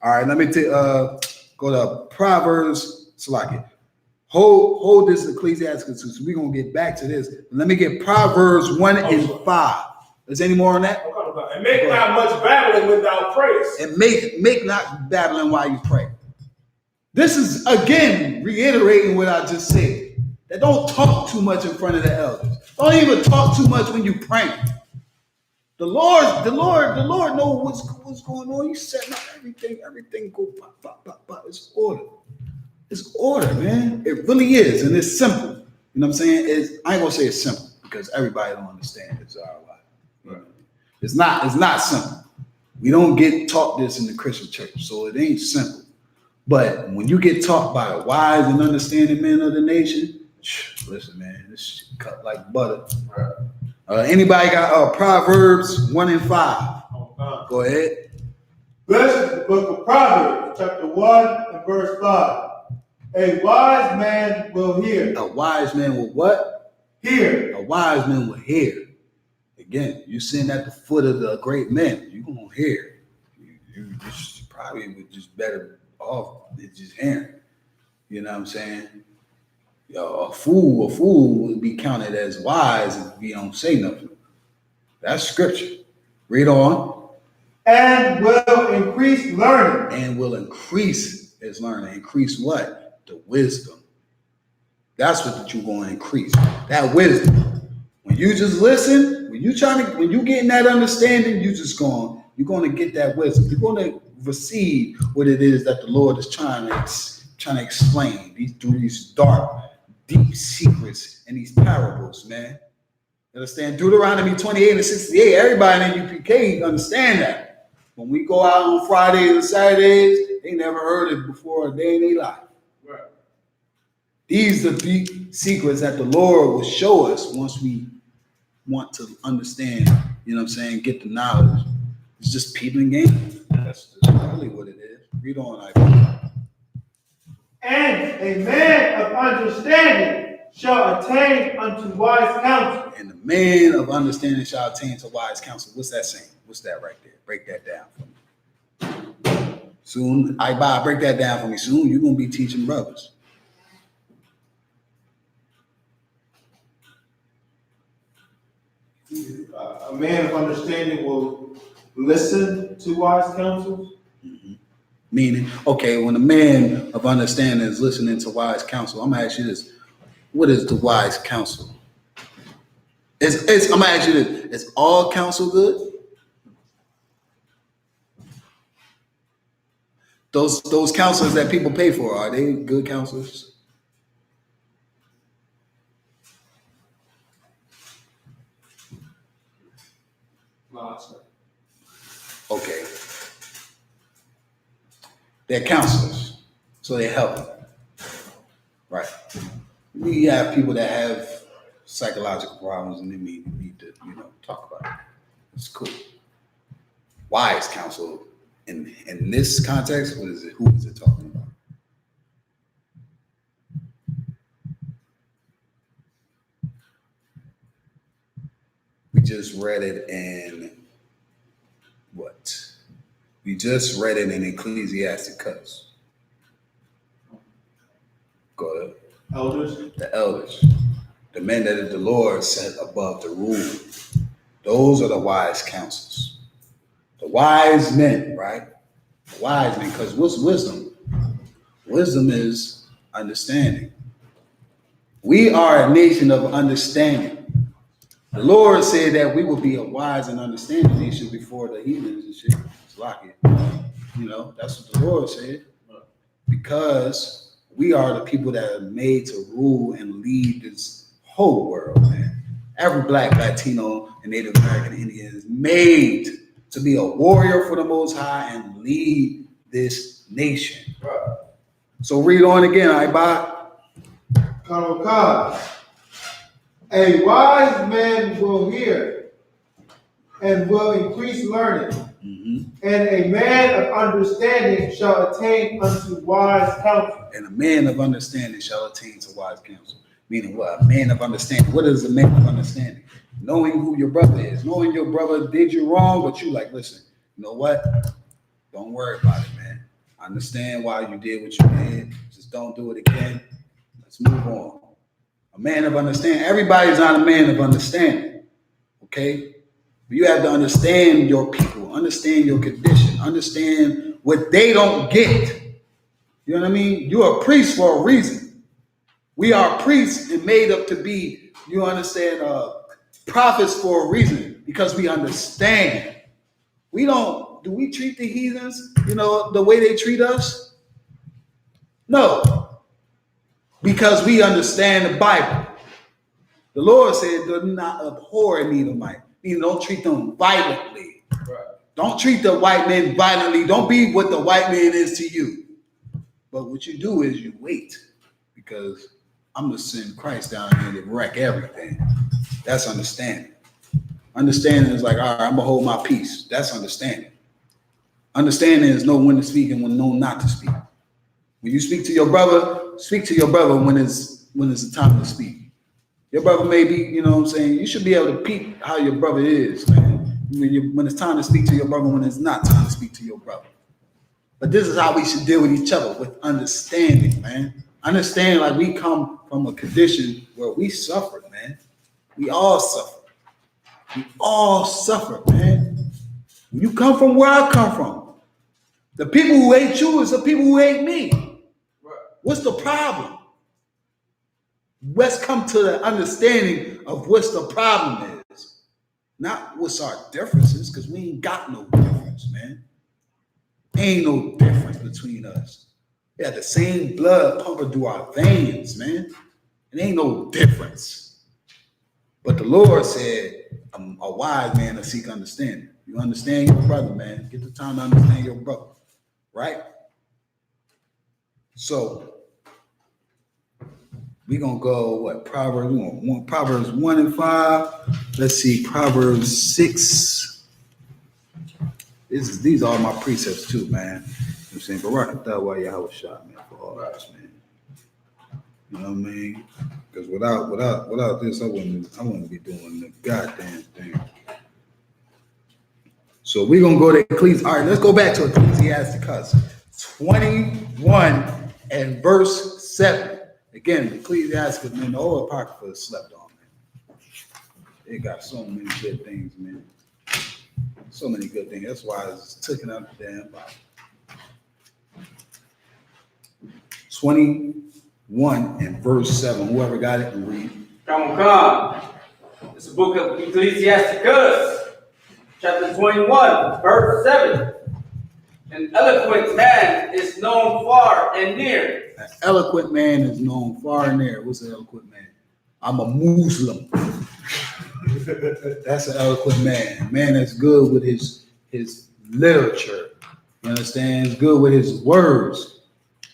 right, let me go to Proverbs. Salaki. Hold this Ecclesiastes 2. So we're going to get back to this. Let me get Proverbs 1 and 5. Is there any more on that? And make not much babbling without praise. And make not babbling while you pray. This is, again, reiterating what I just said. That don't talk too much in front of the elders. Don't even talk too much when you pray. The Lord knows what's going on. He's setting up everything go pop, pop, pop, pop. It's order. It's order, man. It really is, and it's simple. You know what I'm saying? I ain't gonna say it's simple because everybody don't understand it's our life. Right. It's not simple. We don't get taught this in the Christian church, so it ain't simple. But when you get taught by a wise and understanding men of the nation, listen, man, this shit cut like butter. Right. Anybody got Proverbs 1 and 5? Go ahead. This is the book of Proverbs, chapter 1 and verse 5. A wise man will hear. A wise man will what? Hear. A wise man will hear. Again, you sitting at the foot of the great men, you're going to hear. You just probably would just better off just hearing. You know what I'm saying? A fool would be counted as wise if he don't say nothing. That's scripture. Read on. And will increase learning. And will increase his learning. Increase what? The wisdom. That's what you're going to increase. That wisdom. When you just listen, when you getting that understanding, you're going to get that wisdom. You're going to receive what it is that the Lord is trying to explain through these dark, deep secrets and these parables, man. You understand? Deuteronomy 28 and 68. Everybody in UPK understand that. When we go out on Fridays and Saturdays, they never heard it before a day in their life. Right. These are deep secrets that the Lord will show us once we want to understand, you know what I'm saying, get the knowledge. It's just peeping game. That's really what it is. Read on, like. And a man of understanding shall attain unto wise counsel. And the man of understanding shall attain to wise counsel. What's that saying? What's that right there? Break that down for me. Soon, break that down for me. Soon, you're going to be teaching brothers. A man of understanding will listen to wise counsel. Mm-hmm. Meaning, okay, when a man of understanding is listening to wise counsel, I'm going to ask you this. What is the wise counsel? I'm going to ask you this. Is all counsel good? Those counselors that people pay for, are they good counselors? Okay. They're counselors, so they help you. Right. We have people that have psychological problems and they need to, talk about it. It's cool. Wise counsel in this context, who is it talking about? We just read it in what? We just read it in Ecclesiasticus. Go ahead. Elders. The elders, the men that the Lord set above the rule. Those are the wise counsels. The wise men, right? The wise men, because what's wisdom? Wisdom is understanding. We are a nation of understanding. The Lord said that we will be a wise and understanding nation before the heathens and shit. It's like it. That's what the Lord said. Because we are the people that are made to rule and lead this whole world, man. Every Black, Latino, and Native American Indian is made to be a warrior for the Most High and lead this nation. So read on again, Ibad. A wise man will hear and will increase learning, and a man of understanding shall attain unto wise counsel. And a man of understanding shall attain to wise counsel. Meaning what? A man of understanding. What is a man of understanding? Knowing who your brother is. Knowing your brother did you wrong, but you like, listen, you know what? Don't worry about it, man. I understand why you did what you did. Just don't do it again. Let's move on. A man of understanding. Everybody's not a man of understanding. Okay? But you have to understand your people, understand your condition, understand what they don't get. You know what I mean? You're a priest for a reason. We are priests and made up to be, you understand, prophets for a reason, because we understand. Do we treat the heathens, the way they treat us? No. Because we understand the Bible. The Lord said, do not abhor an Edomite. Meaning don't treat them violently. Right. Don't treat the white man violently. Don't be what the white man is to you. But what you do is you wait, because I'm going to send Christ down here to wreck everything. That's understanding. Understanding is like, all right, I'm going to hold my peace. That's understanding. Understanding is know when to speak and when know not to speak. When you speak to your brother, speak to your brother when it's the time to speak. Your brother may be, you know what I'm saying? You should be able to peep how your brother is, man. When it's time to speak to your brother, when it's not time to speak to your brother. But this is how we should deal with each other, with understanding, man. Understand, like, we come from a condition where we suffered, man. We all suffer. We all suffer, man. When you come from where I come from, the people who hate you is the people who hate me. What's the problem? Let's come to the understanding of what's the problem is. Not what's our differences, because we ain't got no difference, man. Ain't no difference between us. We have the same blood pumping through our veins, man. It ain't no difference. But the Lord said, I'm a wise man to seek understanding. You understand your brother, man. Get the time to understand your brother, right? So we're going to go, Proverbs 1. Proverbs 1 and 5. Let's see, Proverbs 6. These are all my precepts too, man. You know what I'm saying? Barak atah wa Yahweh shah, man, for all this, man. You know what I mean? Because without this, I wouldn't be doing the goddamn thing. So we're going to go to Ecclesiastes. All right, let's go back to Ecclesiasticus 21 and verse 7. Again, Ecclesiasticus, man, the whole Apocrypha is slept on, man. It got so many good things, man. So many good things. That's why it's taken out the damn Bible. 21 and verse 7. Whoever got it can read. Come. It's the book of Ecclesiasticus, chapter 21, verse 7. An eloquent man is known far and near. An eloquent man is known far and near. What's an eloquent man? I'm a Muslim. That's an eloquent man. Man that's good with his literature. You understand? He's good with his words.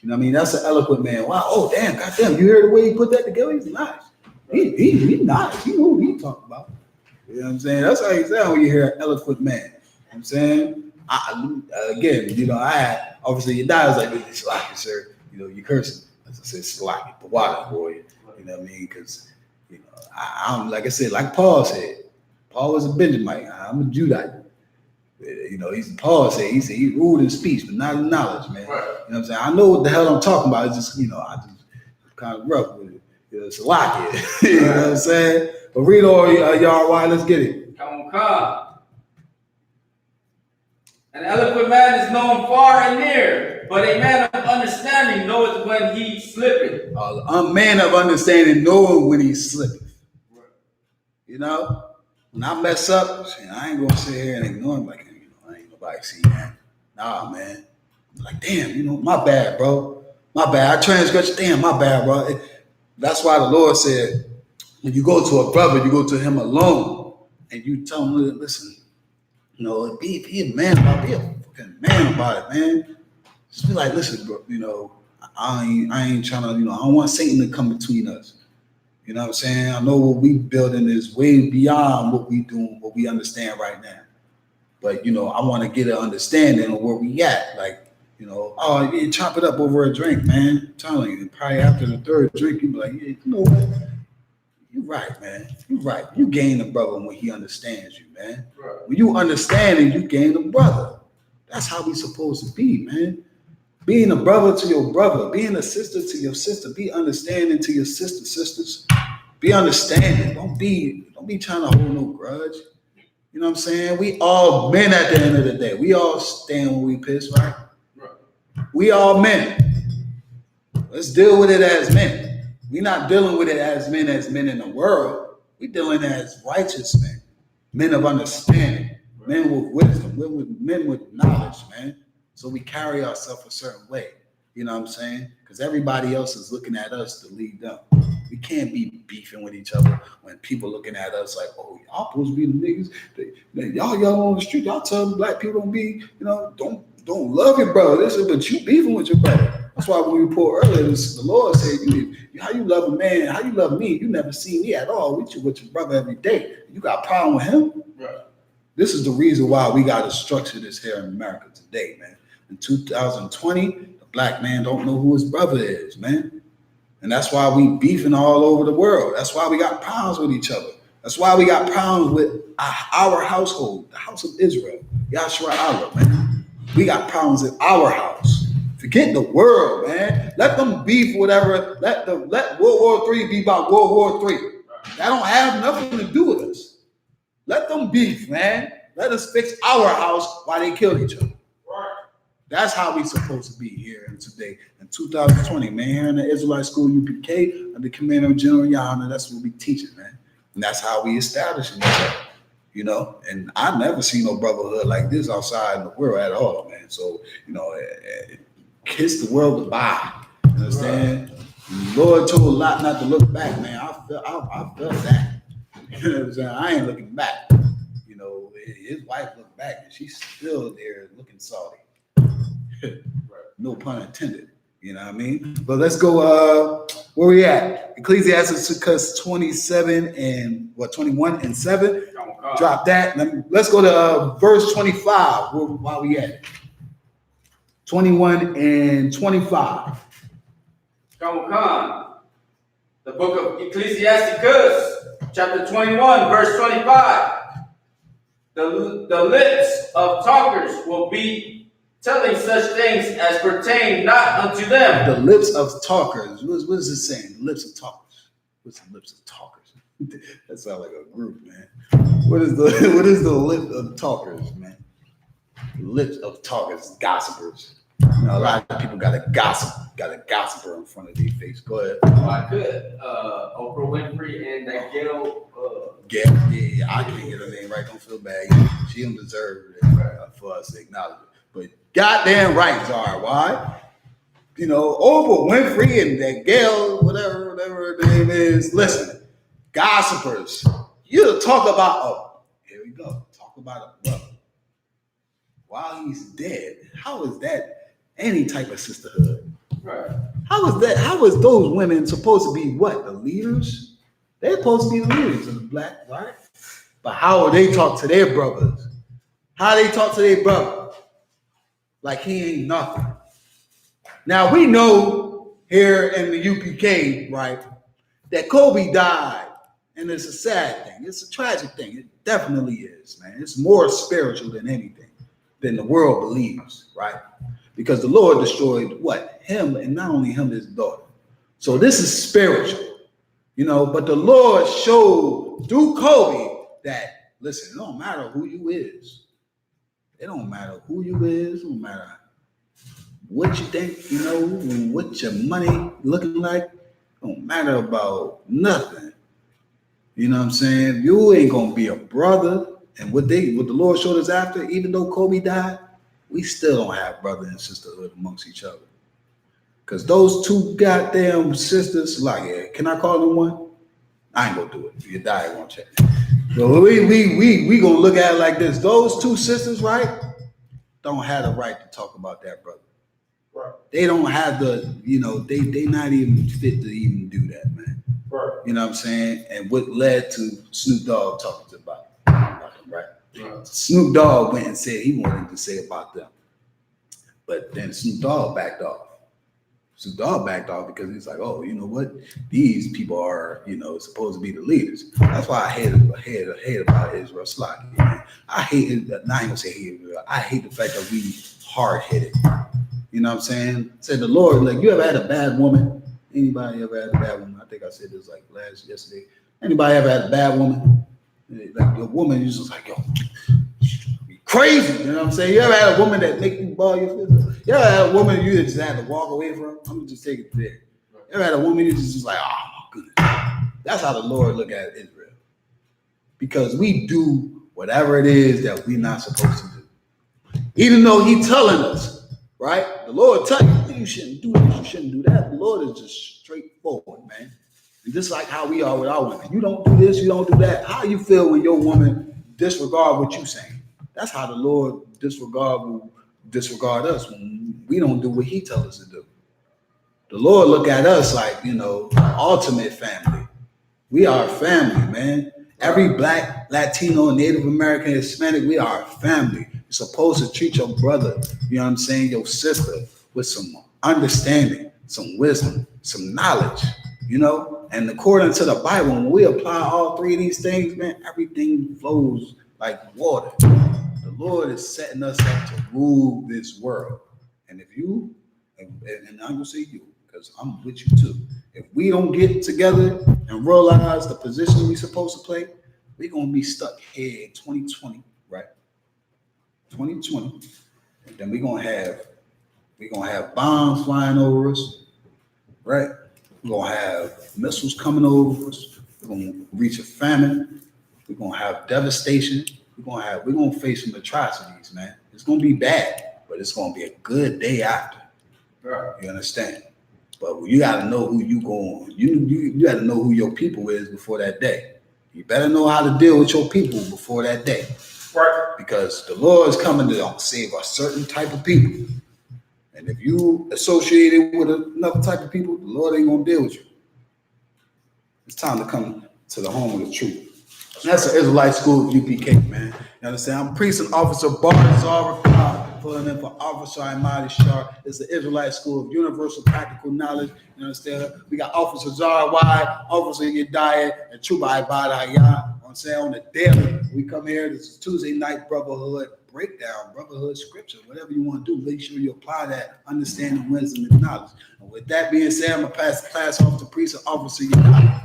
You know what I mean? That's an eloquent man. Wow. Oh, damn. Goddamn. You hear the way he put that together? He's nice. He nice. He know what he talking about. You know what I'm saying? That's how you sound when you hear an eloquent man. You know what I'm saying? Again, you know, obviously your dad was like, Slacky, sir. You know, you cursing. As I said, Slacky, but why, boy? You know what I mean? Because, you know, I'm like I said, like Paul said, Paul was a Benjamite. I'm a Judite. You know, Paul said, he ruled in speech, but not in knowledge, man. Right. You know what I'm saying? I know what the hell I'm talking about. It's just, you know, I just kind of rough with it. You know, it's a lot here. You know what I'm saying? But read all y'all, why? Let's get it. Come. An eloquent man is known far and near, but a man of understanding knoweth when he slippeth. A man of understanding knowing when he slippeth. You know, when I mess up, I ain't gonna sit here and ignore him like, you know, I ain't nobody see that. Nah, man. I'm like, damn, you know, my bad, bro. My bad. I transgressed. Damn, my bad, bro. That's why the Lord said, when you go to a brother, you go to him alone, and you tell him, listen, you know, be a man about it. Be a fucking man about it, man. Just be like, listen, bro, you know, I ain't trying to, you know, I don't want Satan to come between us. You know what I'm saying? I know what we building is way beyond what we doing, what we understand right now. But, you know, I want to get an understanding of where we at. Like, you know, oh, you chop it up over a drink, man. I'm telling you, probably after the third drink, you be like, yeah, you know what? You're right, man. You're right. You gain a brother when he understands you, man. Right. When you understand him, you gain a brother. That's how we supposed to be, man. Being a brother to your brother, being a sister to your sister, be understanding to your sisters. Be understanding. Don't be trying to hold no grudge. You know what I'm saying? We all men at the end of the day. We all stand when we piss, right? We all men. Let's deal with it as men. We're not dealing with it as men in the world. We're dealing as righteous men, men of understanding, men with wisdom, men with knowledge, man. So we carry ourselves a certain way. You know what I'm saying? Because everybody else is looking at us to lead them. We can't be beefing with each other when people looking at us like, oh, y'all supposed to be the niggas. Y'all on the street, y'all tell black people don't be, you know, don't love your brother. But you beefing with your brother. That's why when we report earlier, the Lord said, how you love a man, how you love me, you never see me at all with your brother every day. You got a problem with him? Right. This is the reason why we got to structure this here in America today, man. In 2020, the black man don't know who his brother is, man. And that's why we beefing all over the world. That's why we got problems with each other. That's why we got problems with our household, the house of Israel. Yahshua Allah, man. We got problems in our house. Forget the world, man. Let them beef whatever. Let World War III be about World War III. That don't have nothing to do with us. Let them beef, man. Let us fix our house while they kill each other. That's how we supposed to be here today in 2020, man. Here in the Israelite school, ISUPK, under command of GEN.YAHANNA, that's what we teaching, man. And that's how we establishing each other, you know. And I never seen no brotherhood like this outside in the world at all, man. So, you know, kiss the world goodbye. You understand? Right. The Lord told Lot not to look back, man. I felt that. You know what I'm saying? I ain't looking back. You know, his wife looked back and she's still there looking salty. No pun intended. You know what I mean? But let's go where we at? Ecclesiastes 21 and 7. Drop that. Let's go to verse 25. Where we at? 21 and 25. Come. The book of Ecclesiastes, chapter 21, verse 25. The lips of talkers will be telling such things as pertain not unto them. The lips of talkers. What is it saying? The lips of talkers. What's the lips of talkers? That sounds like a group, man. What is the lip of talkers, man? The lips of talkers, gossipers. You know, a lot of people got a gossiper in front of their face. Go ahead. Oh, I could. Oprah Winfrey and that ghetto. Yeah, I can't get her name right. Don't feel bad. She don't deserve it for us to acknowledge it. But goddamn right, Zara. Why? You know, Oprah Winfrey and that Gail, whatever her name is. Listen, gossipers. You talk about, here we go, talk about a brother while he's dead. How is that any type of sisterhood? Right. How is that? How is those women supposed to be what? The leaders? They're supposed to be the leaders of the black, right? But how they talk to their brothers? How they talk to their brother? Like he ain't nothing. Now we know here in the UPK, right, that Kobe died, and it's a sad thing. It's a tragic thing. It definitely is, man. It's more spiritual than anything than the world believes, right? Because the Lord destroyed what? Him, and not only him, his daughter. So this is spiritual, you know, but the Lord showed through Kobe that, listen, it don't matter who you is. It don't matter who you is. It don't matter what you think, you know, what your money looking like. It don't matter about nothing. You know what I'm saying? You ain't gonna be a brother. And what the Lord showed us after, even though Kobe died, we still don't have brother and sisterhood amongst each other. Because those two goddamn sisters, like, yeah, can I call them one? I ain't gonna do it. If you die, I won't check. So we gonna look at it like this. Those two sisters, right, don't have the right to talk about that brother. Right. They don't have the, you know, they not even fit to even do that, man. Right. You know what I'm saying? And what led to Snoop Dogg talking about them, right? Right. Snoop Dogg went and said he wanted to say about them. But then Snoop Dogg backed off. Snoop Dogg backed off because he's like, oh, you know what? These people are, you know, supposed to be the leaders. That's why I hate about Israel Slocky. I hate it. I ain't gonna say hate it. I hate the fact that we hard-headed. You know what I'm saying? Said the Lord, like, you ever had a bad woman? Anybody ever had a bad woman? I think I said this like yesterday. Anybody ever had a bad woman? Like the woman is just like, yo, crazy. You know what I'm saying? You ever had a woman that make you ball your fist? You ever had a woman you just had to walk away from? I'm gonna just take it there. You ever had a woman you just like, oh my goodness. That's how the Lord look at Israel. Because we do whatever it is that we're not supposed to do. Even though He telling us, right? The Lord tell you shouldn't do this, you shouldn't do that. The Lord is just straightforward, man. And just like how we are with our women. You don't do this, you don't do that. How you feel when your woman disregard what you saying? That's how the Lord will disregard us when we don't do what He tells us to do. The Lord look at us like, you know, ultimate family. We are a family, man. Every Black, Latino, Native American, Hispanic, we are a family. You're supposed to treat your brother, you know what I'm saying, your sister, with some understanding, some wisdom, some knowledge, you know? And according to the Bible, when we apply all three of these things, man, everything flows like water. The Lord is setting us up to rule this world. And if you, and I'm gonna say you, because I'm with you too. If we don't get together and realize the position we're supposed to play, we're gonna be stuck here in 2020, right? 2020. And then we're gonna have bombs flying over us, right? We're gonna have missiles coming over us. We're gonna reach a famine. We're gonna have devastation. We're gonna face some atrocities, man. It's gonna be bad, but it's gonna be a good day after. Right. You understand? But you gotta know who you going. You gotta know who your people is before that day. You better know how to deal with your people before that day. Right. Because the Lord is coming to save a certain type of people. And if you associated with another type of people, the Lord ain't gonna deal with you. It's time to come to the home of the truth. And that's the Israelite School of UPK, man. You understand? I'm Priest and Officer Barzar filling in for Officer Imadi Shar. It's the Israelite School of Universal Practical Knowledge. You understand? We got Officer Zara Wide, Officer Yedaya, and Chuba Ibada Hayah. You know what I'm saying? On the daily, we come here. This is Tuesday night brotherhood breakdown, brotherhood scripture, whatever you want to do. Make sure you apply that understanding, wisdom, and knowledge. And with that being said, I'm going to pass the class off to Priest and Officer Yedaya.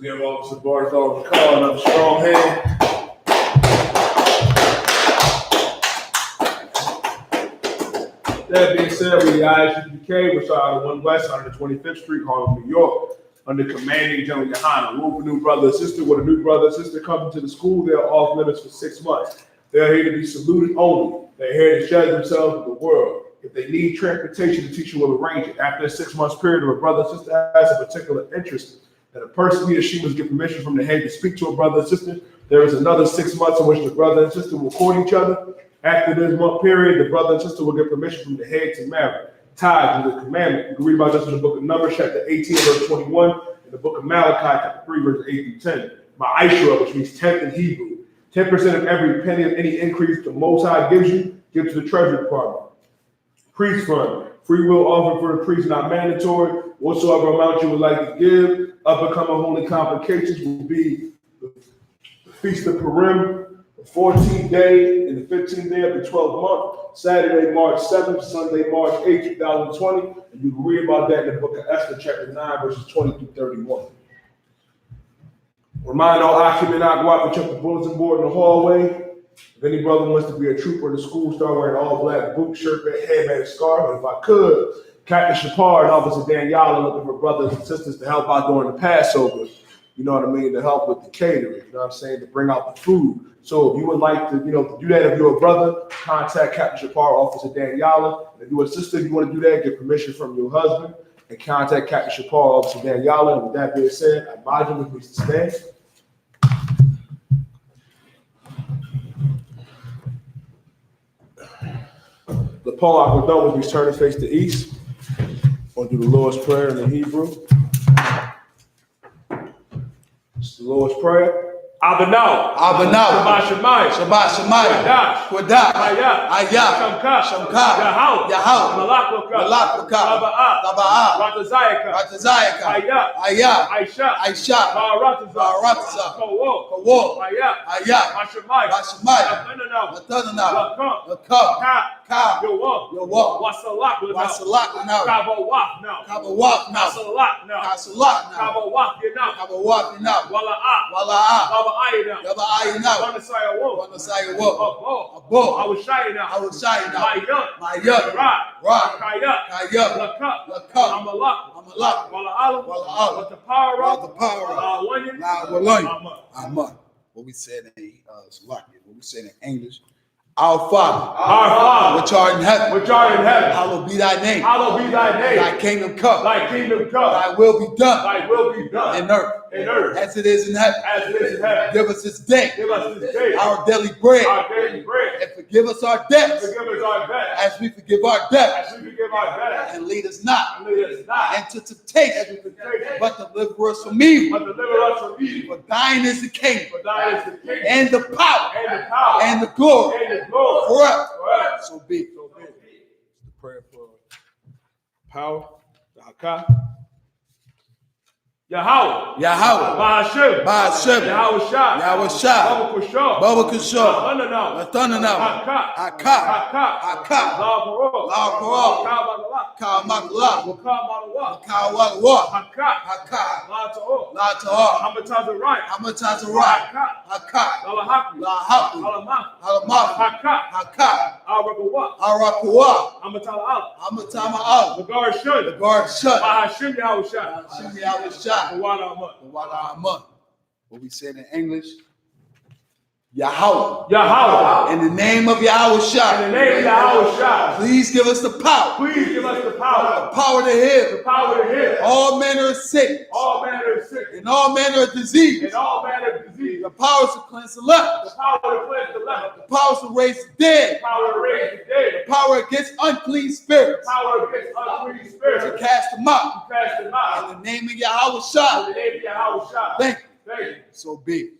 Give Officer Barzal a call, another strong hand. That being said, we the I.S.U.P.K. We're out of 1 West, 125th Street, Harlem, New York, under commanding General YAHANNA. Room for new brother and sister. With a new brother and sister coming to the school, they're off limits for 6 months. They're here to be saluted only. They're here to share themselves with the world. If they need transportation, the teacher will arrange it. After a 6 months period, if a brother or sister has a particular interest that a person, he or she must get permission from the head to speak to a brother or sister, there is another 6 months in which the brother and sister will court each other. After this month period, the brother and sister will get permission from the head to marry. Tithes is a commandment. You can read about this in the book of Numbers, chapter 18, verse 21, and the book of Malachi, chapter 3, verse 8 through 10. Ma'ashra, which means 10th in Hebrew. 10% of every penny of any increase the Most High gives you, give to the Treasury Department. Priest fund. Free will offering for the priest, not mandatory. Whatsoever amount you would like to give, upcoming holy convocations will be the Feast of Purim, the 14th day and the 15th day of the 12th month, Saturday, March 7th, Sunday, March 8th, 2020. And you can read about that in the book of Esther, chapter 9, verses 20 through 31. Remind all occupants not go out and check the bulletin board in the hallway. If any brother wants to be a trooper in the school, start wearing all black boot, shirt, headband, and scarf. And if I could, Captain Shapar and Officer Daniela looking for brothers and sisters to help out during the Passover. You know what I mean? To help with the catering. You know what I'm saying? To bring out the food. So if you would like to, to do that, if you're a brother, contact Captain Shapar, Officer Daniela. If you're a sister, if you want to do that, get permission from your husband and contact Captain Shapar, Officer Daniela. And with that being said, I imagine with me to stand. The poem we're done with, we turn his face to east. We'll do the Lord's Prayer in the Hebrew. It's the Lord's Prayer. Abinau. Shabbat Shemayim. Shabbat Shemayim. Kodash. Ayah. Shamka. Yahau. Malak. Taba'ah. Ratazayaka. Ayah. Aisha. Barataza. Kawal. Ayah. Bashamai. Lathana. Ka. Yawak. Wasalak now. Kabawak now. Kasalak now. Kabawak now. Wala'ah. Yaba Ayina. Wanasaya Wo. Abo. I was shy now. My young. Rock. Kaya. Lakab. Amalak. Wala'ala. With the power of. Aman. What we said in what we said in English. Our Father, which art in heaven, hallowed be thy name. Thy kingdom come. Thy will be done. In earth. As it is in heaven. Give us this day. Our daily bread. And forgive us our debts. As we forgive our debtors. And lead us not into temptation, but deliver us from evil. For thine is the kingdom, and the power, and the glory. Forever. So be it. The prayer for power, the Hakah. Yahweh. Ba'ashem. Yahweh Shah. Baba Kushah. Lathana. Hakah. La Parol. Ka Makla. Kawalwa. Hakah. La Ta'ah. Hamatazarai. Hakah. La Halamah. Hakah. Arakuwa. Amatama Al. The guard shut. Ba'ashem Yahweh Shah. What we said in English, Yahweh. In the name of Yahweh Shah. Please give us the power. The power to heal. All manner of sickness. And all manner of disease. The power to cleanse the leper. The power to raise the dead. The power against unclean spirits. To cast them out. In the name of Yahweh Shah. Thank you. So be it.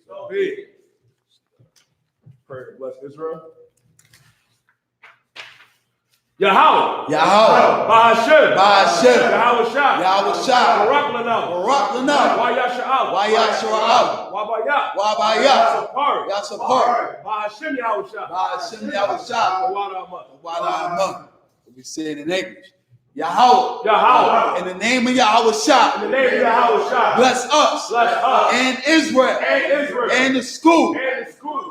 Pray to bless Israel. Yahweh. Ba'ashem. Yahweh Shah. Barak Lana. Wayasha'al. Wabaya. Yasapar. Ba'ashem Yahweh Shah. We say it in English. Yahweh. In the name of Yahweh Shah. Bless us. And Israel. And the school.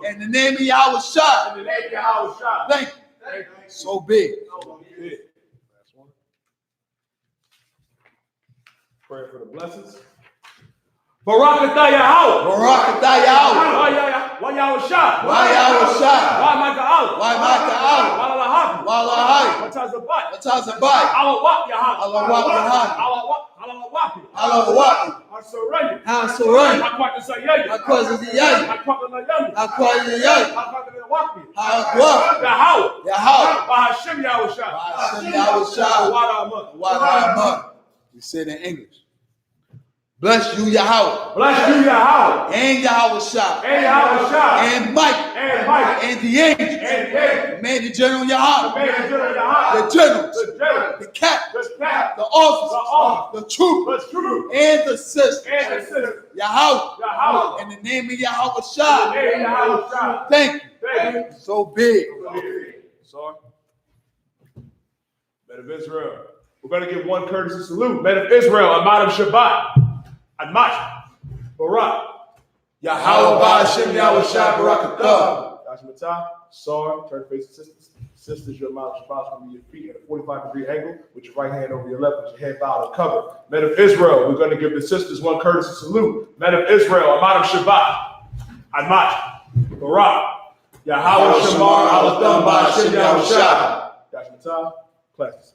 In the name of Yahweh Shah. Thank you. So big. Prayer for the blessings. Barak atah Yahweh. Why Yahweh Shah. Why Maka'al. Malahai. Matazabat. Matazabai. Alawak Yahanna. Alawak Yahanna. Alawak. Alawak. Hasurani. Hasurani. Hakwakazayaya. Hakwaziyai. Hakwakanayami. Hakwaziyai. Hakwakanawaki. Hawak. Yahweh. Yahweh. Bahashem Yahushua. Bahashem Yahushua. Wadaman. Wadaman. We said in English. Bless you, Yahweh. Bless you, Yahweh. And Yahushua. And Yahushua. And Mike. And Mike. And the angels. And the angels. Major General Yahanna. Major General Yahanna. The generals. The generals. The captains. The captains. The officers. The troopers. The troopers. And the sisters. And the sisters. Yahweh. Yahweh. In the name of Yahushua. In the name of Yahushua. Thank you. Thank you. So big. Sorry. Men of Israel. We're going to give one courtesy salute. Men of Israel, Ahmad Shabbat. Admat. Barak. Yahweh Ba'ashem Yahushua Barakatah. Yashmatah. Sorry. Turn face to sisters. Sisters, your Ahmad Shabbat is going to be your feet at a 45-degree angle with your right hand over your left with your head bowed and covered. Men of Israel, we're going to give the sisters one courtesy salute. Men of Israel, Ahmad Shabbat. Admat. Barak. Yahweh Shamar Alatham Ba'ashem Yahushua. Yashmatah. Class.